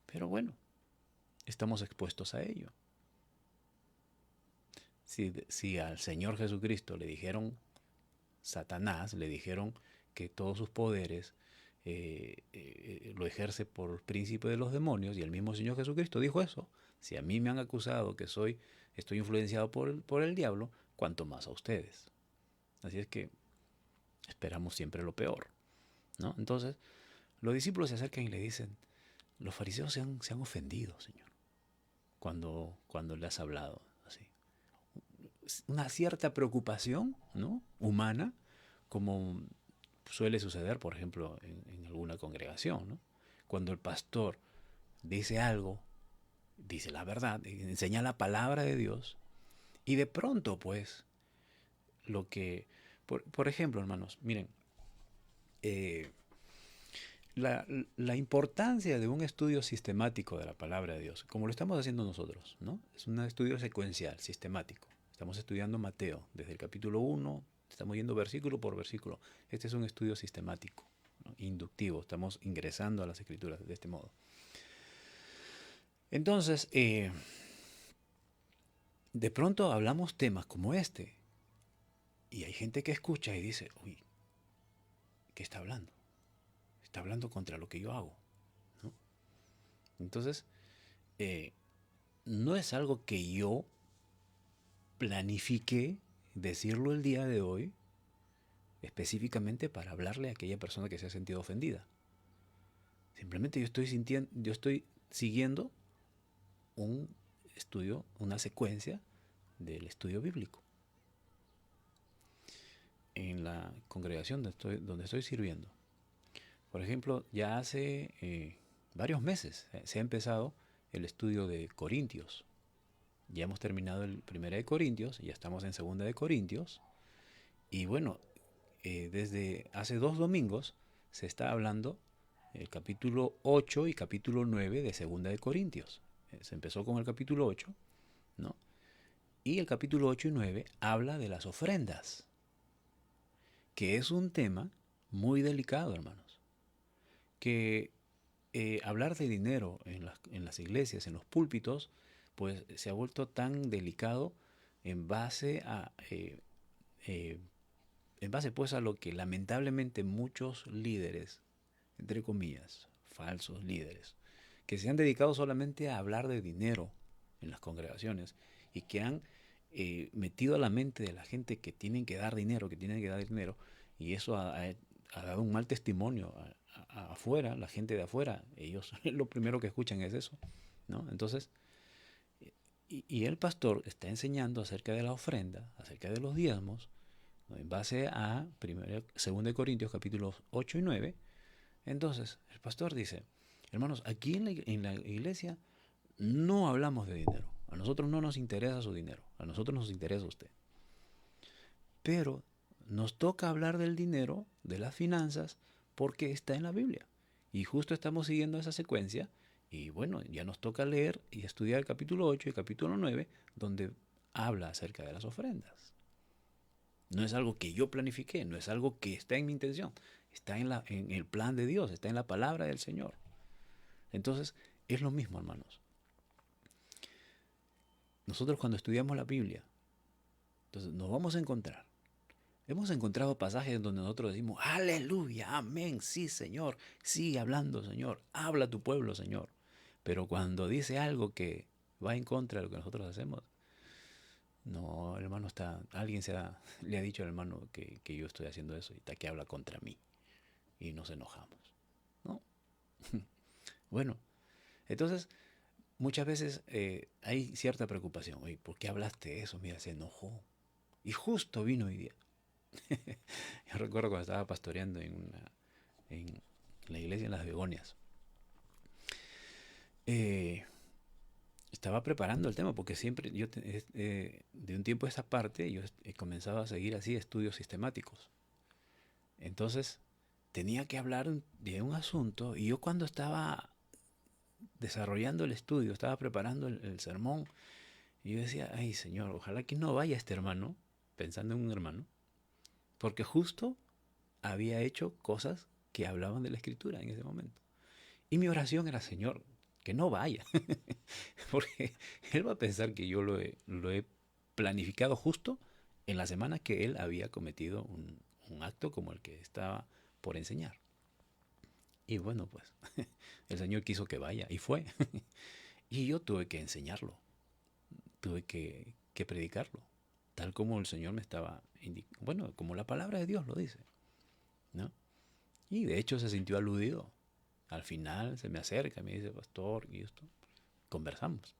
C: Pero bueno, estamos expuestos a ello. Si al Señor Jesucristo le dijeron Satanás, le dijeron que todos sus poderes lo ejerce por el príncipe de los demonios, y el mismo Señor Jesucristo dijo eso, si a mí me han acusado que estoy influenciado por el diablo, cuanto más a ustedes. Así es que esperamos siempre lo peor, ¿no? Entonces, los discípulos se acercan y le dicen, los fariseos se han ofendido, Señor, cuando le has hablado así. Una cierta preocupación, ¿no?, humana, como suele suceder, por ejemplo, en alguna congregación, ¿no? Cuando el pastor dice algo, dice la verdad, enseña la palabra de Dios, y de pronto, pues, por ejemplo, hermanos, miren, la importancia de un estudio sistemático de la palabra de Dios, como lo estamos haciendo nosotros, ¿no? Es un estudio secuencial, sistemático. Estamos estudiando Mateo desde el capítulo 1, estamos yendo versículo por versículo. Este es un estudio sistemático, ¿no?, inductivo. Estamos ingresando a las escrituras de este modo. Entonces, de pronto hablamos temas como este, y hay gente que escucha y dice, uy, ¿qué está hablando? Está hablando contra lo que yo hago, ¿no? Entonces, no es algo que yo planifiqué decirlo el día de hoy específicamente para hablarle a aquella persona que se ha sentido ofendida. Simplemente yo estoy siguiendo un estudio, una secuencia del estudio bíblico. En la congregación donde estoy sirviendo, por ejemplo, ya hace varios meses se ha empezado el estudio de Corintios. Ya hemos terminado el 1 de Corintios, ya estamos en 2 de Corintios. Y bueno, desde hace 2 domingos se está hablando el capítulo 8 y capítulo 9 de 2 de Corintios. Se empezó con el capítulo 8, ¿no? Y el capítulo 8 y 9 habla de las ofrendas, que es un tema muy delicado, hermanos. Que hablar de dinero en las iglesias, en los púlpitos, pues se ha vuelto tan delicado en base pues a lo que lamentablemente muchos líderes, entre comillas, falsos líderes, que se han dedicado solamente a hablar de dinero en las congregaciones y que han metido a la mente de la gente que tienen que dar dinero, y eso ha dado un mal testimonio afuera, la gente de afuera, ellos lo primero que escuchan es eso, ¿no? Entonces, y el pastor está enseñando acerca de la ofrenda, acerca de los diezmos, ¿no? En base a 2 de Corintios capítulos 8 y 9. Entonces, el pastor dice, hermanos, aquí en la iglesia no hablamos de dinero. A nosotros no nos interesa su dinero. A nosotros nos interesa usted. Pero nos toca hablar del dinero, de las finanzas, porque está en la Biblia. Y justo estamos siguiendo esa secuencia. Y bueno, ya nos toca leer y estudiar el capítulo 8 y el capítulo 9, donde habla acerca de las ofrendas. No es algo que yo planifiqué, no es algo que está en mi intención. Está en el plan de Dios, está en la palabra del Señor. Entonces, es lo mismo, hermanos. Nosotros cuando estudiamos la Biblia, entonces nos vamos a encontrar. Hemos encontrado pasajes donde nosotros decimos, aleluya, amén, sí, Señor, sigue hablando, Señor, habla a tu pueblo, Señor. Pero cuando dice algo que va en contra de lo que nosotros hacemos, no, el hermano alguien le ha dicho al hermano que yo estoy haciendo eso y está que habla contra mí. Y nos enojamos, ¿no? Bueno, entonces muchas veces hay cierta preocupación. Oye, ¿por qué hablaste eso? Mira, se enojó. Y justo vino hoy día. Yo recuerdo cuando estaba pastoreando en la iglesia en Las Begonias. Estaba preparando el tema porque siempre yo de un tiempo a esta parte yo he comenzado a seguir así estudios sistemáticos. Entonces tenía que hablar de un asunto y yo cuando estaba desarrollando el estudio, estaba preparando el sermón, y yo decía, ay Señor, ojalá que no vaya este hermano, pensando en un hermano, porque justo había hecho cosas que hablaban de la Escritura en ese momento. Y mi oración era, Señor, que no vaya, porque él va a pensar que yo lo he planificado justo en la semana que él había cometido un acto como el que estaba por enseñar. Y bueno, pues el Señor quiso que vaya y fue. Y yo tuve que enseñarlo, tuve que predicarlo, tal como el Señor me estaba indicando. Bueno, como la palabra de Dios lo dice, ¿no? Y de hecho se sintió aludido. Al final se me acerca, me dice, pastor, y esto, conversamos,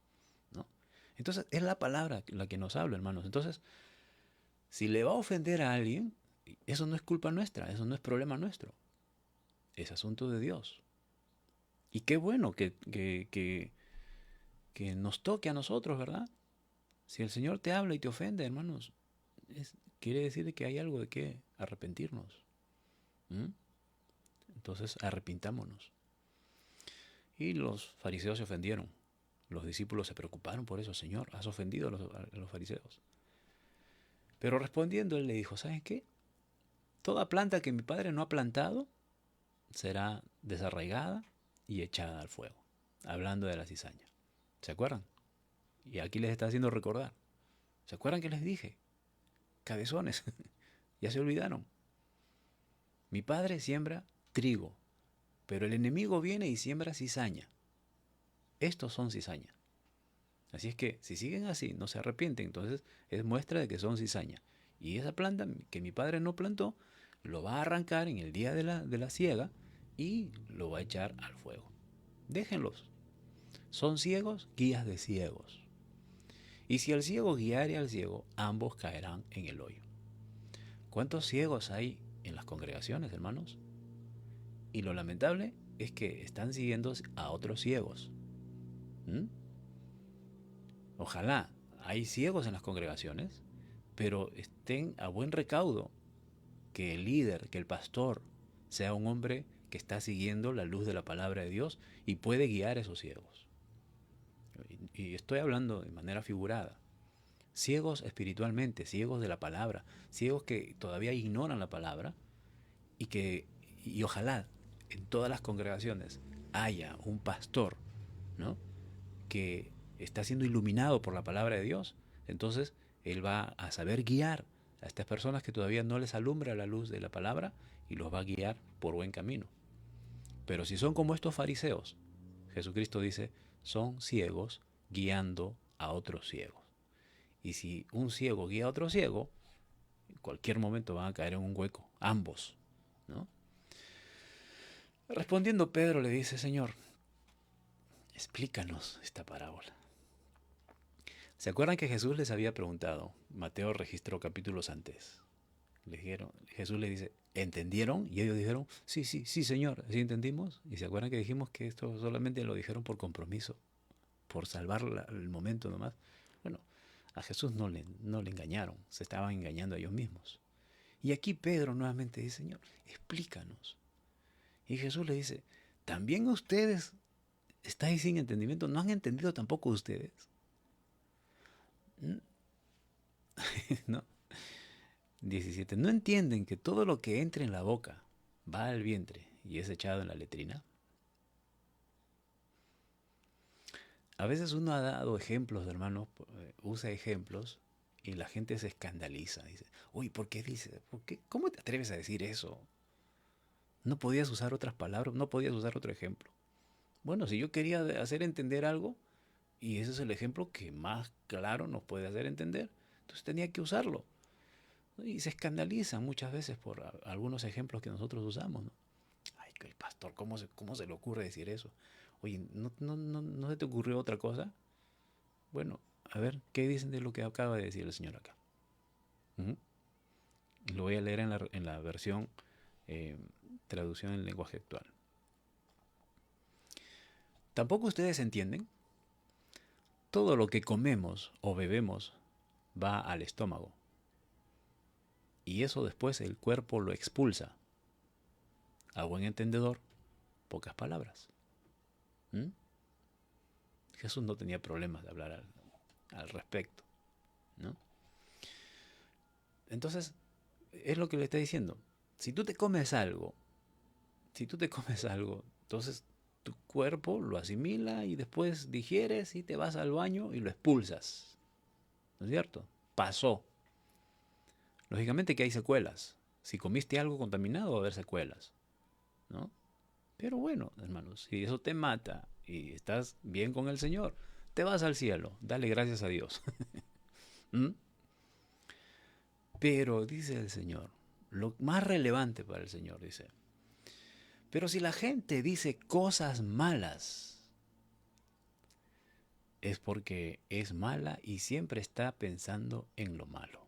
C: ¿no? Entonces es la palabra la que nos habla, hermanos. Entonces, si le va a ofender a alguien, eso no es culpa nuestra, eso no es problema nuestro. Es asunto de Dios. Y qué bueno que nos toque a nosotros, ¿verdad? Si el Señor te habla y te ofende, hermanos, quiere decir que hay algo de qué arrepentirnos. Entonces, arrepintámonos. Y los fariseos se ofendieron. Los discípulos se preocuparon por eso. Señor, has ofendido a los fariseos. Pero respondiendo, él le dijo, ¿sabes qué? Toda planta que mi Padre no ha plantado será desarraigada y echada al fuego. Hablando de la cizaña. ¿Se acuerdan? Y aquí les está haciendo recordar. ¿Se acuerdan que les dije? Cabezones. Ya se olvidaron. Mi Padre siembra trigo, pero el enemigo viene y siembra cizaña. Estos son cizaña. Así es que si siguen así, no se arrepienten, entonces es muestra de que son cizaña. Y esa planta que mi Padre no plantó, lo va a arrancar en el día de la siega y lo va a echar al fuego. Déjenlos. Son ciegos, guías de ciegos. Y si el ciego guiare al ciego, ambos caerán en el hoyo. ¿Cuántos ciegos hay en las congregaciones, hermanos? Y lo lamentable es que están siguiendo a otros ciegos. ¿Mm? Ojalá hay ciegos en las congregaciones, pero estén a buen recaudo que el líder, que el pastor, sea un hombre que está siguiendo la luz de la palabra de Dios y puede guiar a esos ciegos. Y estoy hablando de manera figurada. Ciegos espiritualmente, ciegos de la palabra, ciegos que todavía ignoran la palabra y ojalá en todas las congregaciones haya un pastor, ¿no?, que está siendo iluminado por la palabra de Dios. Entonces él va a saber guiar a estas personas que todavía no les alumbra la luz de la palabra y los va a guiar por buen camino. Pero si son como estos fariseos, Jesucristo dice, son ciegos guiando a otros ciegos. Y si un ciego guía a otro ciego, en cualquier momento van a caer en un hueco, ambos, ¿no? Respondiendo Pedro le dice, Señor, explícanos esta parábola. ¿Se acuerdan que Jesús les había preguntado? Mateo registró capítulos antes. Jesús les dice, ¿entendieron? Y ellos dijeron, sí, Señor, ¿sí entendimos? Y se acuerdan que dijimos que esto solamente lo dijeron por compromiso, por salvar el momento nomás. Bueno, a Jesús no le engañaron, se estaban engañando a ellos mismos. Y aquí Pedro nuevamente dice, Señor, explícanos. Y Jesús le dice, ¿también ustedes estáis sin entendimiento? ¿No han entendido tampoco ustedes? ¿No? 17. ¿No entienden que todo lo que entra en la boca va al vientre y es echado en la letrina? A veces uno ha dado ejemplos, hermanos, usa ejemplos y la gente se escandaliza. Dice, uy, ¿por qué dices? ¿Por qué? ¿Cómo te atreves a decir eso? ¿No podías usar otras palabras? ¿No podías usar otro ejemplo? Bueno, si yo quería hacer entender algo, y ese es el ejemplo que más claro nos puede hacer entender, entonces tenía que usarlo. Y se escandalizan muchas veces por algunos ejemplos que nosotros usamos, ¿no? Ay, que el pastor, ¿cómo se le ocurre decir eso? Oye, ¿no se te ocurrió otra cosa? Bueno, a ver, ¿qué dicen de lo que acaba de decir el Señor acá? Lo voy a leer en la versión traducción en lenguaje actual. ¿Tampoco ustedes entienden? Todo lo que comemos o bebemos va al estómago. Y eso después el cuerpo lo expulsa. A buen entendedor, pocas palabras. Jesús no tenía problemas de hablar al respecto, ¿no? Entonces, es lo que le está diciendo. Si tú te comes algo, entonces tu cuerpo lo asimila y después digieres y te vas al baño y lo expulsas. ¿No es cierto? Pasó. Lógicamente que hay secuelas. Si comiste algo contaminado va a haber secuelas, ¿no? Pero bueno, hermanos, si eso te mata y estás bien con el Señor, te vas al cielo. Dale gracias a Dios. Pero, dice el Señor, lo más relevante para el Señor, dice, pero si la gente dice cosas malas, es porque es mala y siempre está pensando en lo malo.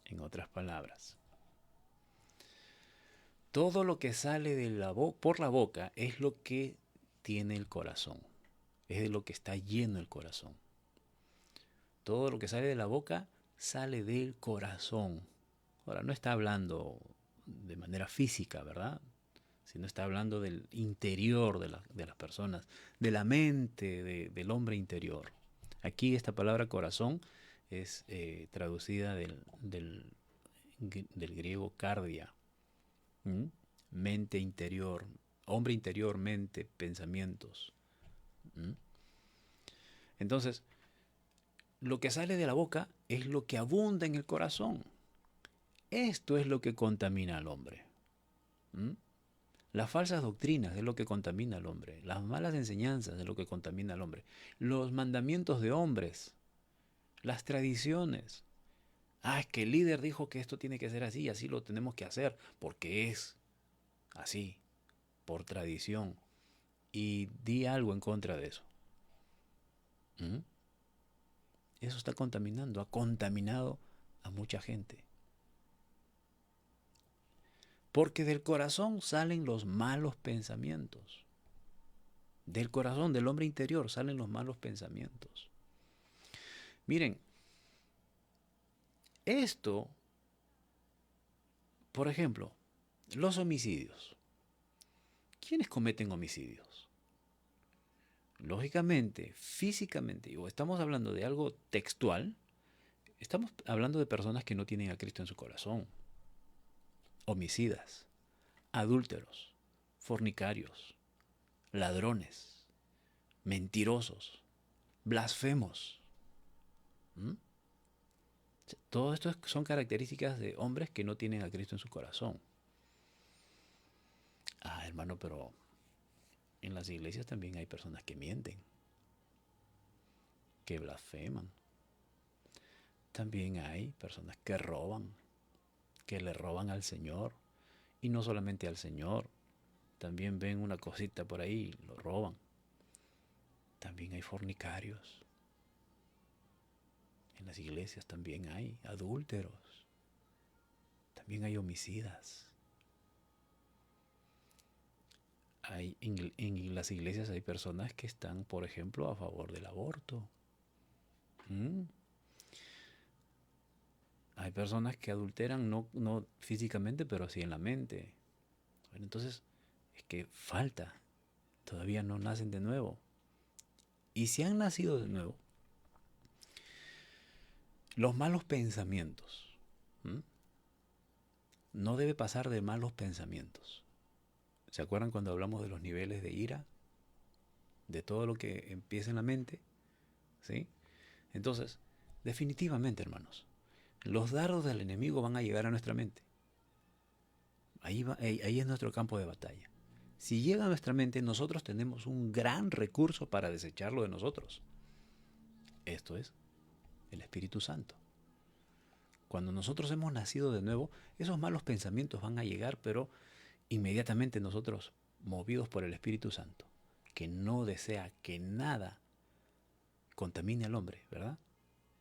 C: En otras palabras, todo lo que sale por la boca es lo que tiene el corazón, es de lo que está lleno el corazón. Todo lo que sale de la boca sale del corazón. Ahora, no está hablando de manera física, ¿verdad? Sino está hablando del interior de las personas, de la mente del hombre interior. Aquí esta palabra corazón es traducida del griego cardia. Mente interior, hombre interior, mente, pensamientos. Entonces, lo que sale de la boca es lo que abunda en el corazón. Esto es lo que contamina al hombre. Las falsas doctrinas es lo que contamina al hombre. Las malas enseñanzas es lo que contamina al hombre. Los mandamientos de hombres. Las tradiciones. Es que el líder dijo que esto tiene que ser así, así lo tenemos que hacer, porque es así, por tradición. Y di algo en contra de eso. Eso está contaminando, ha contaminado a mucha gente. Porque del corazón salen los malos pensamientos. Del corazón, del hombre interior, salen los malos pensamientos. Miren, esto, por ejemplo, los homicidios. ¿Quiénes cometen homicidios? Lógicamente, físicamente, o estamos hablando de algo textual, estamos hablando de personas que no tienen a Cristo en su corazón. Homicidas, adúlteros, fornicarios, ladrones, mentirosos, blasfemos. ¿Mm? Todo esto son características de hombres que no tienen a Cristo en su corazón. Ah, hermano, pero en las iglesias también hay personas que mienten, que blasfeman. También hay personas que roban, que le roban al Señor. Y no solamente al Señor, también ven una cosita por ahí, lo roban. También hay fornicarios. En las iglesias también hay adúlteros. También hay homicidas. En las iglesias hay personas que están, por ejemplo, a favor del aborto. Hay personas que adulteran, no físicamente, pero sí en la mente. Bueno, entonces, es que falta. Todavía no nacen de nuevo. Y si han nacido de nuevo, los malos pensamientos. No debe pasar de malos pensamientos. ¿Se acuerdan cuando hablamos de los niveles de ira? De todo lo que empieza en la mente. ¿Sí? Entonces, definitivamente, hermanos, los dardos del enemigo van a llegar a nuestra mente. Ahí es nuestro campo de batalla. Si llega a nuestra mente, nosotros tenemos un gran recurso para desecharlo de nosotros. Esto es el Espíritu Santo. Cuando nosotros hemos nacido de nuevo, esos malos pensamientos van a llegar, pero inmediatamente nosotros, movidos por el Espíritu Santo, que no desea que nada contamine al hombre, ¿verdad?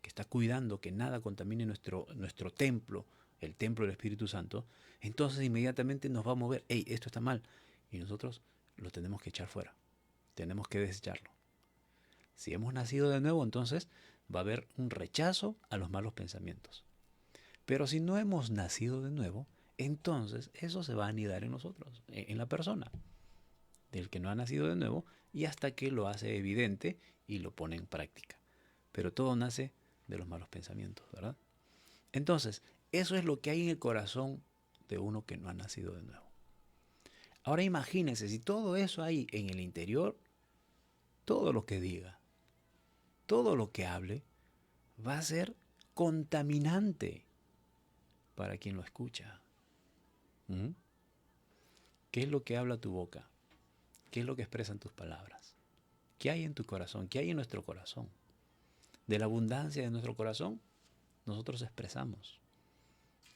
C: Que está cuidando que nada contamine nuestro templo, el templo del Espíritu Santo, entonces inmediatamente nos va a mover, hey, esto está mal, y nosotros lo tenemos que echar fuera, tenemos que desecharlo. Si hemos nacido de nuevo, entonces va a haber un rechazo a los malos pensamientos. Pero si no hemos nacido de nuevo, entonces eso se va a anidar en nosotros, en la persona del que no ha nacido de nuevo, y hasta que lo hace evidente y lo pone en práctica. Pero todo nace de los malos pensamientos, ¿verdad? Entonces, eso es lo que hay en el corazón de uno que no ha nacido de nuevo. Ahora imagínense, si todo eso hay en el interior, todo lo que diga, todo lo que hable, va a ser contaminante para quien lo escucha. ¿Qué es lo que habla tu boca? ¿Qué es lo que expresan tus palabras? ¿Qué hay en tu corazón? ¿Qué hay en nuestro corazón? De la abundancia de nuestro corazón, nosotros expresamos.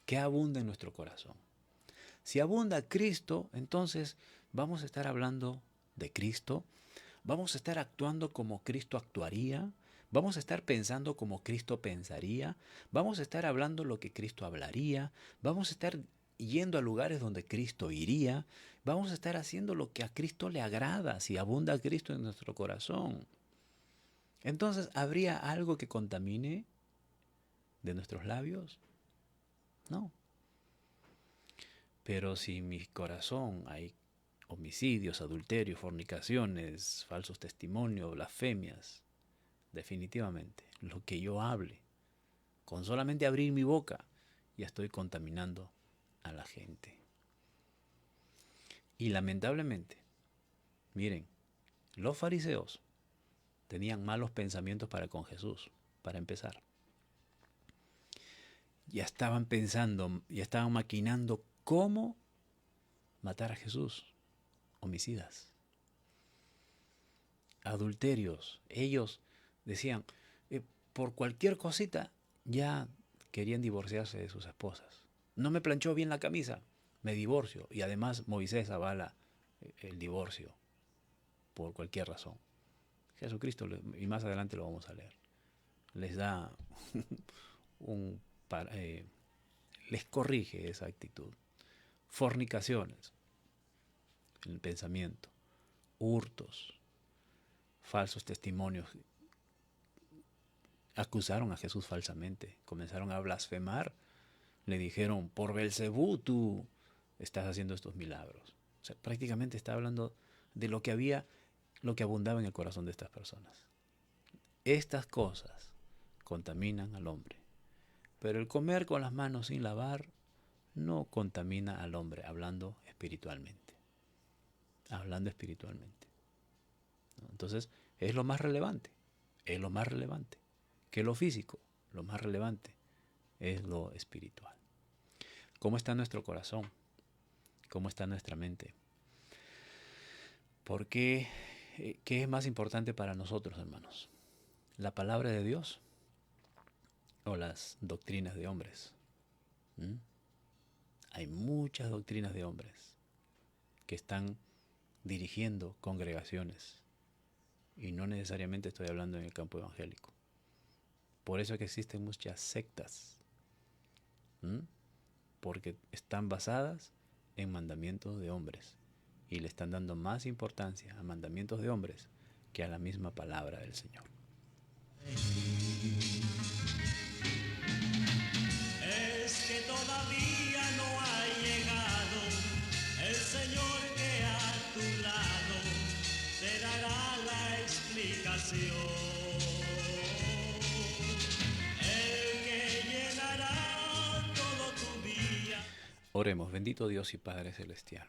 C: ¿Qué abunda en nuestro corazón? Si abunda Cristo, entonces vamos a estar hablando de Cristo, vamos a estar actuando como Cristo actuaría, vamos a estar pensando como Cristo pensaría, vamos a estar hablando lo que Cristo hablaría, vamos a estar yendo a lugares donde Cristo iría, vamos a estar haciendo lo que a Cristo le agrada, si abunda Cristo en nuestro corazón. Entonces, ¿habría algo que contamine de nuestros labios? No. Pero si en mi corazón hay homicidios, adulterios, fornicaciones, falsos testimonios, blasfemias, definitivamente, lo que yo hable, con solamente abrir mi boca, ya estoy contaminando a la gente. Y lamentablemente, miren, los fariseos tenían malos pensamientos para con Jesús, para empezar. Ya estaban pensando, ya estaban maquinando cómo matar a Jesús. Homicidas, adulterios. Ellos decían, por cualquier cosita ya querían divorciarse de sus esposas. No me planchó bien la camisa, me divorcio. Y además Moisés avala el divorcio por cualquier razón. Jesucristo, y más adelante lo vamos a leer, les da les corrige esa actitud. fornicaciones en el pensamiento, hurtos, falsos testimonios. Acusaron a Jesús falsamente, comenzaron a blasfemar, le dijeron, por Belcebú tú estás haciendo estos milagros. O sea, prácticamente está hablando de lo que abundaba en el corazón de estas personas. Estas cosas contaminan al hombre, pero el comer con las manos sin lavar no contamina al hombre, hablando espiritualmente. Hablando espiritualmente, ¿no? Entonces, es lo más relevante, es lo más relevante. Que lo físico, lo más relevante es lo espiritual. ¿Cómo está nuestro corazón? ¿Cómo está nuestra mente? ¿Por qué? ¿Qué es más importante para nosotros, hermanos? ¿La palabra de Dios o las doctrinas de hombres? ¿Mm? Hay muchas doctrinas de hombres que están dirigiendo congregaciones, y no necesariamente estoy hablando en el campo evangélico. Por eso es que existen muchas sectas, porque están basadas en mandamientos de hombres y le están dando más importancia a mandamientos de hombres que a la misma palabra del Señor.
B: Es que todavía no ha llegado el Señor que a tu lado te dará la explicación. El que llenará todo tu día.
C: Oremos. Bendito Dios y Padre Celestial.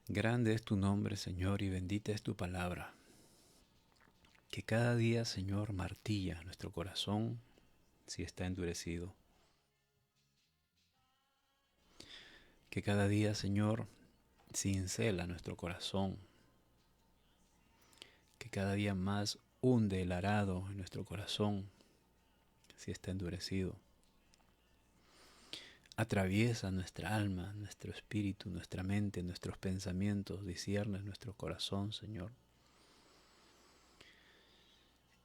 C: Grande es tu nombre, Señor, y bendita es tu palabra. Que cada día, Señor, martilla nuestro corazón si está endurecido. Que cada día, Señor, cincela nuestro corazón. Que cada día más hunde el arado en nuestro corazón si está endurecido. Atraviesa nuestra alma, nuestro espíritu, nuestra mente, nuestros pensamientos, discierne nuestro corazón, Señor.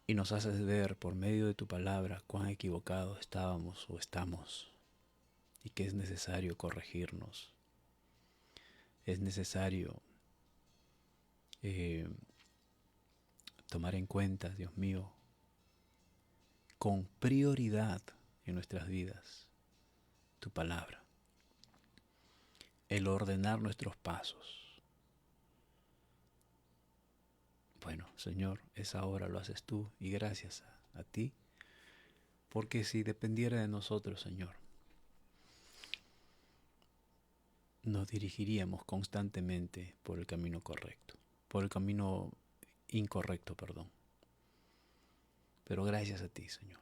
C: Y nos haces ver por medio de tu palabra cuán equivocados estábamos o estamos, y que es necesario corregirnos. Es necesario tomar en cuenta, Dios mío, con prioridad en nuestras vidas, tu palabra. El ordenar nuestros pasos. Bueno, Señor, esa obra lo haces tú, y gracias a ti, porque si dependiera de nosotros, Señor, nos dirigiríamos constantemente por el camino correcto, por el camino incorrecto, perdón. Pero gracias a ti, Señor.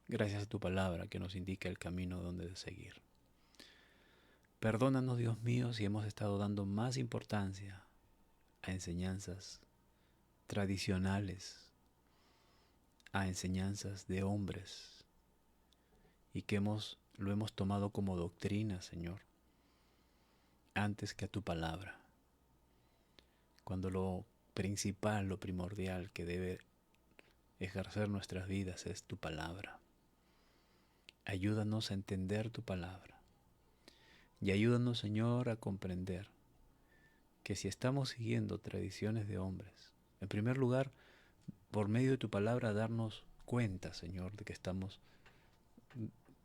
C: Gracias a tu palabra que nos indica el camino donde seguir. Perdónanos, Dios mío, si hemos estado dando más importancia a enseñanzas tradicionales, a enseñanzas de hombres, y que lo hemos tomado como doctrina, Señor, antes que a tu palabra. Cuando lo principal, lo primordial que debe ejercer nuestras vidas es tu palabra. Ayúdanos a entender tu palabra. Y ayúdanos, Señor, a comprender que si estamos siguiendo tradiciones de hombres, en primer lugar, por medio de tu palabra, darnos cuenta, Señor,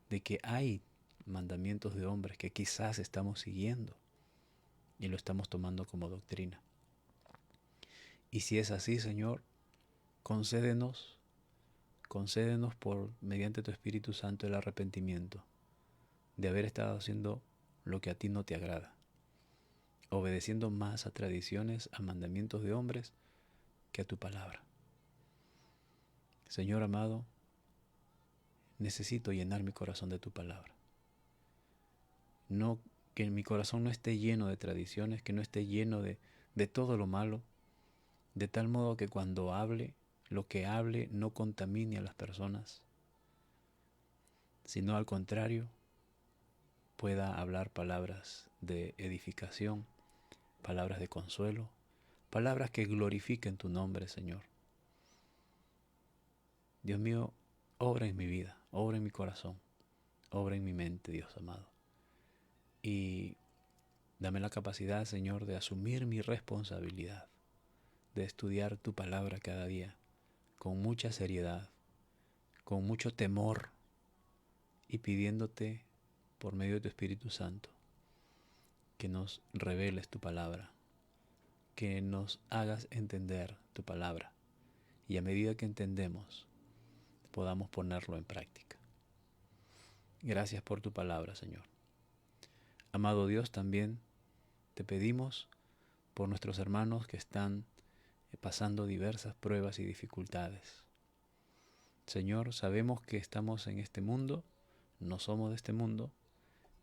C: de que hay mandamientos de hombres que quizás estamos siguiendo y lo estamos tomando como doctrina. Y si es así, Señor, concédenos mediante tu Espíritu Santo el arrepentimiento de haber estado haciendo lo que a ti no te agrada, obedeciendo más a tradiciones, a mandamientos de hombres que a tu palabra. Señor amado, necesito llenar mi corazón de tu palabra. No, que mi corazón no esté lleno de tradiciones, que no esté lleno de todo lo malo, de tal modo que cuando hable, lo que hable no contamine a las personas, sino al contrario, pueda hablar palabras de edificación, palabras de consuelo, palabras que glorifiquen tu nombre, Señor. Dios mío, obra en mi vida, obra en mi corazón, obra en mi mente, Dios amado. y dame la capacidad, Señor, de asumir mi responsabilidad, de estudiar tu palabra cada día con mucha seriedad, con mucho temor y pidiéndote por medio de tu Espíritu Santo que nos reveles tu palabra, que nos hagas entender tu palabra y a medida que entendemos podamos ponerlo en práctica. Gracias por tu palabra, Señor. Amado Dios, también te pedimos por nuestros hermanos que están pasando diversas pruebas y dificultades. Señor, sabemos que estamos en este mundo, no somos de este mundo,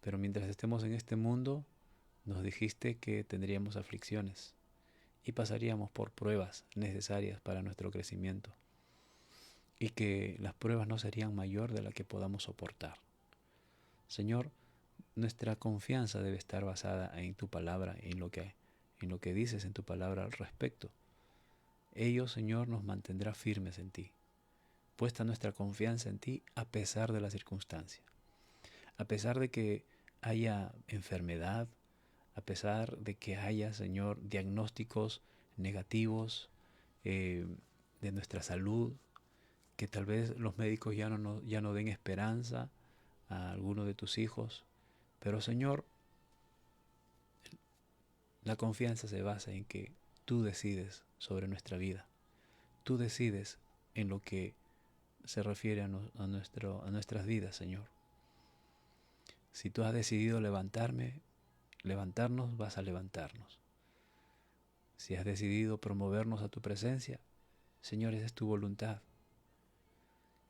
C: pero mientras estemos en este mundo, nos dijiste que tendríamos aflicciones y pasaríamos por pruebas necesarias para nuestro crecimiento y que las pruebas no serían mayor de la que podamos soportar. Señor, nuestra confianza debe estar basada en tu palabra, en lo que dices en tu palabra al respecto. Ello, Señor, nos mantendrá firmes en ti, puesta nuestra confianza en ti a pesar de la circunstancia, a pesar de que haya enfermedad, a pesar de que haya, Señor, diagnósticos negativos de nuestra salud, que tal vez los médicos ya no den esperanza a alguno de tus hijos. Pero, Señor, la confianza se basa en que tú decides sobre nuestra vida. Tú decides en lo que se refiere a nuestras vidas, Señor. Si tú has decidido levantarnos, vas a levantarnos. Si has decidido promovernos a tu presencia, Señor, esa es tu voluntad.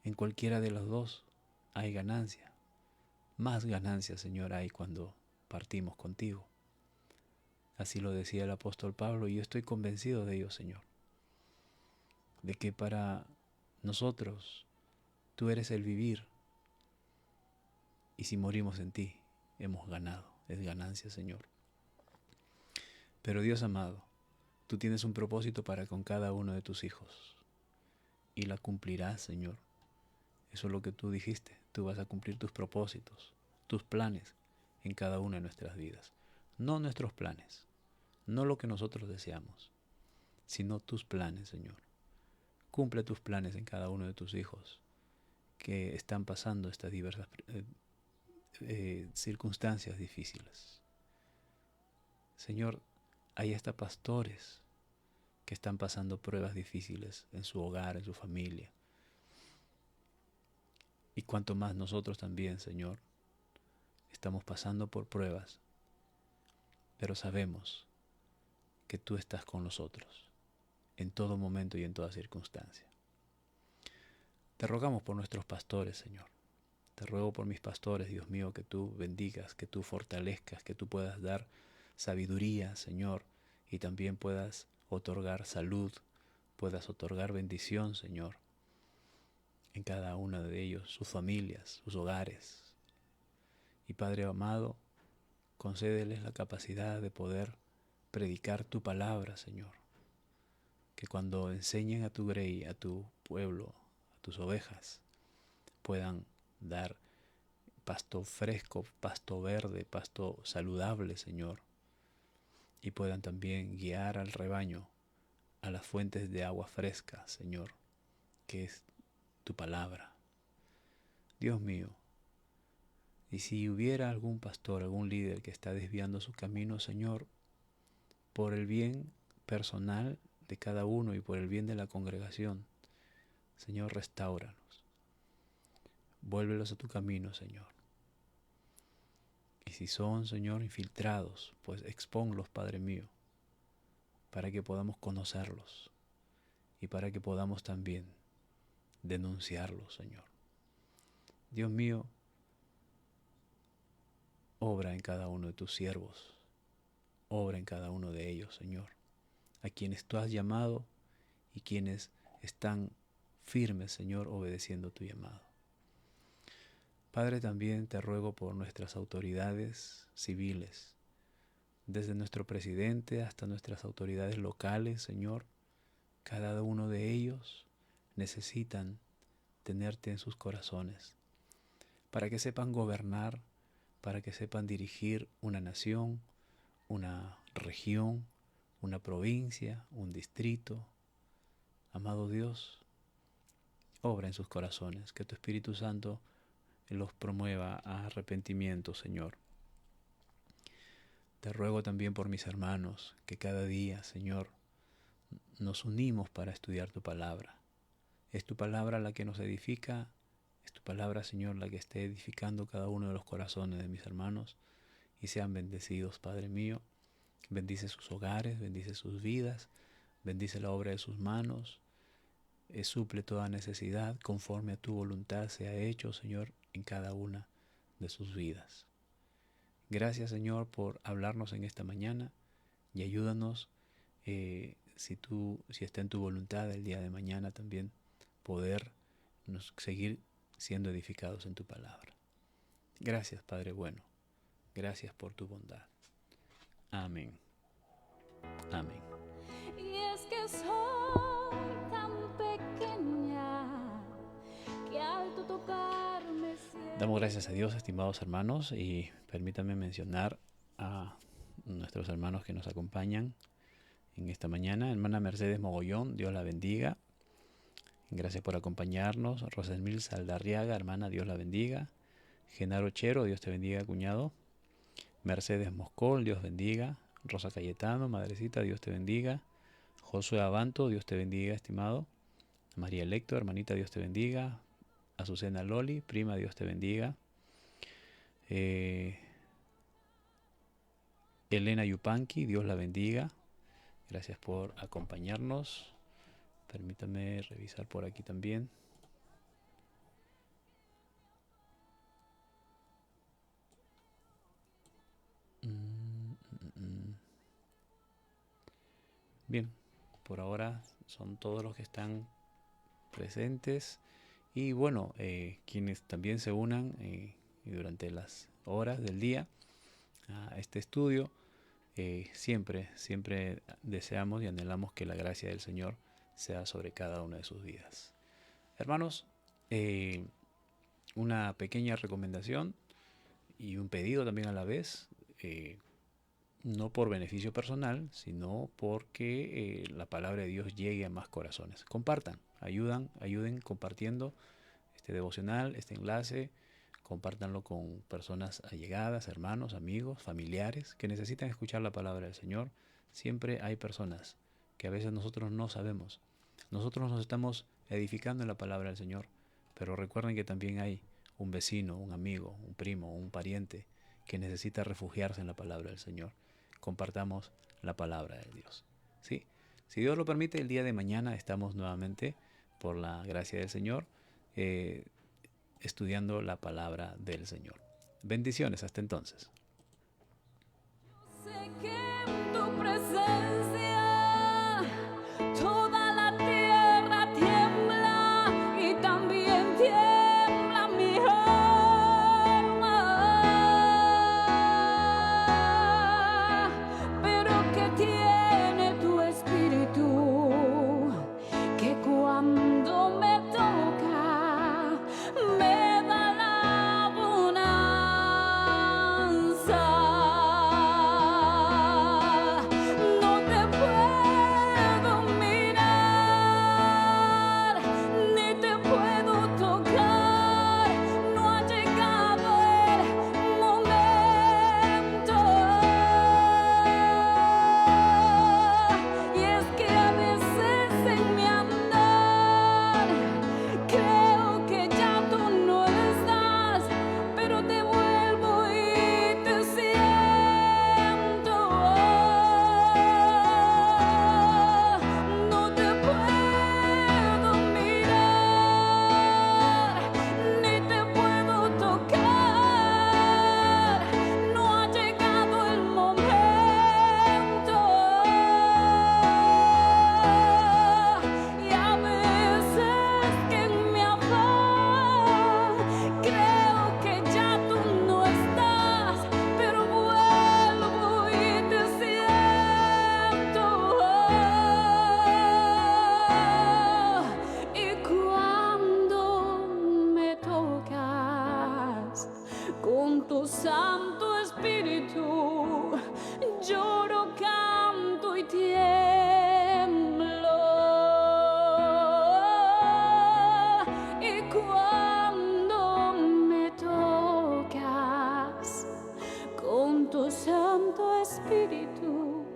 C: En cualquiera de los dos hay ganancia. Más ganancia, Señor, hay cuando partimos contigo. Así lo decía el apóstol Pablo y yo estoy convencido de ello, Señor. De que para nosotros tú eres el vivir y si morimos en ti, hemos ganado. Es ganancia, Señor. Pero Dios amado, tú tienes un propósito para con cada uno de tus hijos y la cumplirás, Señor. Eso es lo que tú dijiste. Tú vas a cumplir tus propósitos, tus planes en cada una de nuestras vidas. No nuestros planes, no lo que nosotros deseamos, sino tus planes, Señor. Cumple tus planes en cada uno de tus hijos que están pasando estas diversas circunstancias difíciles. Señor, hay hasta pastores que están pasando pruebas difíciles en su hogar, en su familia. Y cuanto más nosotros también, Señor, estamos pasando por pruebas, pero sabemos que tú estás con nosotros en todo momento y en toda circunstancia. Te rogamos por nuestros pastores, Señor. Te ruego por mis pastores, Dios mío, que tú bendigas, que tú fortalezcas, que tú puedas dar sabiduría, Señor, y también puedas otorgar salud, puedas otorgar bendición, Señor, en cada uno de ellos, sus familias, sus hogares. Y Padre amado, concédeles la capacidad de poder predicar tu palabra, Señor. Que cuando enseñen a tu grey, a tu pueblo, a tus ovejas, puedan dar pasto fresco, pasto verde, pasto saludable, Señor. Y puedan también guiar al rebaño a las fuentes de agua fresca, Señor, que es tu palabra. Dios mío, y si hubiera algún pastor, algún líder que está desviando su camino, Señor, por el bien personal de cada uno y por el bien de la congregación, Señor, restáuranos. Vuélvelos a tu camino, Señor. Y si son, Señor, infiltrados, pues expónlos, Padre mío, para que podamos conocerlos y para que podamos también denunciarlos, Señor. Dios mío, obra en cada uno de tus siervos, obra en cada uno de ellos, Señor, a quienes tú has llamado y quienes están firmes, Señor, obedeciendo tu llamado. Padre, también te ruego por nuestras autoridades civiles, desde nuestro presidente hasta nuestras autoridades locales, Señor. Cada uno de ellos necesitan tenerte en sus corazones para que sepan gobernar, para que sepan dirigir una nación, una región, una provincia, un distrito. Amado Dios, obra en sus corazones, que tu Espíritu Santo los promueva a arrepentimiento, Señor. Te ruego también por mis hermanos, que cada día, Señor, nos unimos para estudiar tu palabra. Es tu palabra la que nos edifica, es tu palabra, Señor, la que esté edificando cada uno de los corazones de mis hermanos, y sean bendecidos, Padre mío. Bendice sus hogares, bendice sus vidas, bendice la obra de sus manos, suple toda necesidad conforme a tu voluntad sea hecho, Señor, en cada una de sus vidas. Gracias, Señor, por hablarnos en esta mañana, y ayúdanos, si está en tu voluntad el día de mañana también, poder seguir siendo edificados en tu palabra. Gracias, Padre bueno. Gracias por tu bondad. Amén. Amén.
A: Y es que soy tan pequeña que al tu tocarme siento.
C: Damos gracias a Dios, estimados hermanos, y permítanme mencionar a nuestros hermanos que nos acompañan en esta mañana. Hermana Mercedes Mogollón, Dios la bendiga. Gracias por acompañarnos. Rosemil Saldarriaga, hermana, Dios la bendiga. Genaro Chero, Dios te bendiga, cuñado. Mercedes Moscol, Dios bendiga. Rosa Cayetano, madrecita, Dios te bendiga. Josué Abanto, Dios te bendiga, estimado. María Electo, hermanita, Dios te bendiga. Azucena Loli, prima, Dios te bendiga. Elena Yupanqui, Dios la bendiga. Gracias por acompañarnos. Permítame revisar por aquí también. Bien, por ahora son todos los que están presentes. Y bueno, quienes también se unan durante las horas del día a este estudio, siempre deseamos y anhelamos que la gracia del Señor sea sobre cada una de sus vidas. Hermanos, una pequeña recomendación y un pedido también a la vez, no por beneficio personal, sino porque la palabra de Dios llegue a más corazones. Compartan, ayuden compartiendo este devocional, este enlace. Compártanlo con personas allegadas, hermanos, amigos, familiares que necesitan escuchar la palabra del Señor. Siempre hay personas que a veces nosotros no sabemos. Nosotros nos estamos edificando en la palabra del Señor, pero recuerden que también hay un vecino, un amigo, un primo, un pariente que necesita refugiarse en la palabra del Señor. Compartamos la palabra de Dios. ¿Sí? Si Dios lo permite, el día de mañana estamos nuevamente, por la gracia del Señor, estudiando la palabra del Señor. Bendiciones, hasta entonces.
A: Sé que en tu presencia toda la tierra tiembla y también tiembla mi alma, pero que tiene tu espíritu que cuando me toca me da la bonanza. tu Santo Espíritu, lloro, canto y tiemblo. Y cuando me tocas con tu Santo Espíritu,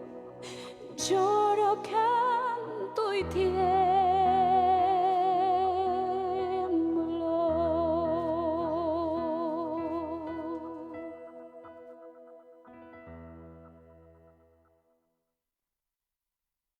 A: lloro, canto y tiemblo.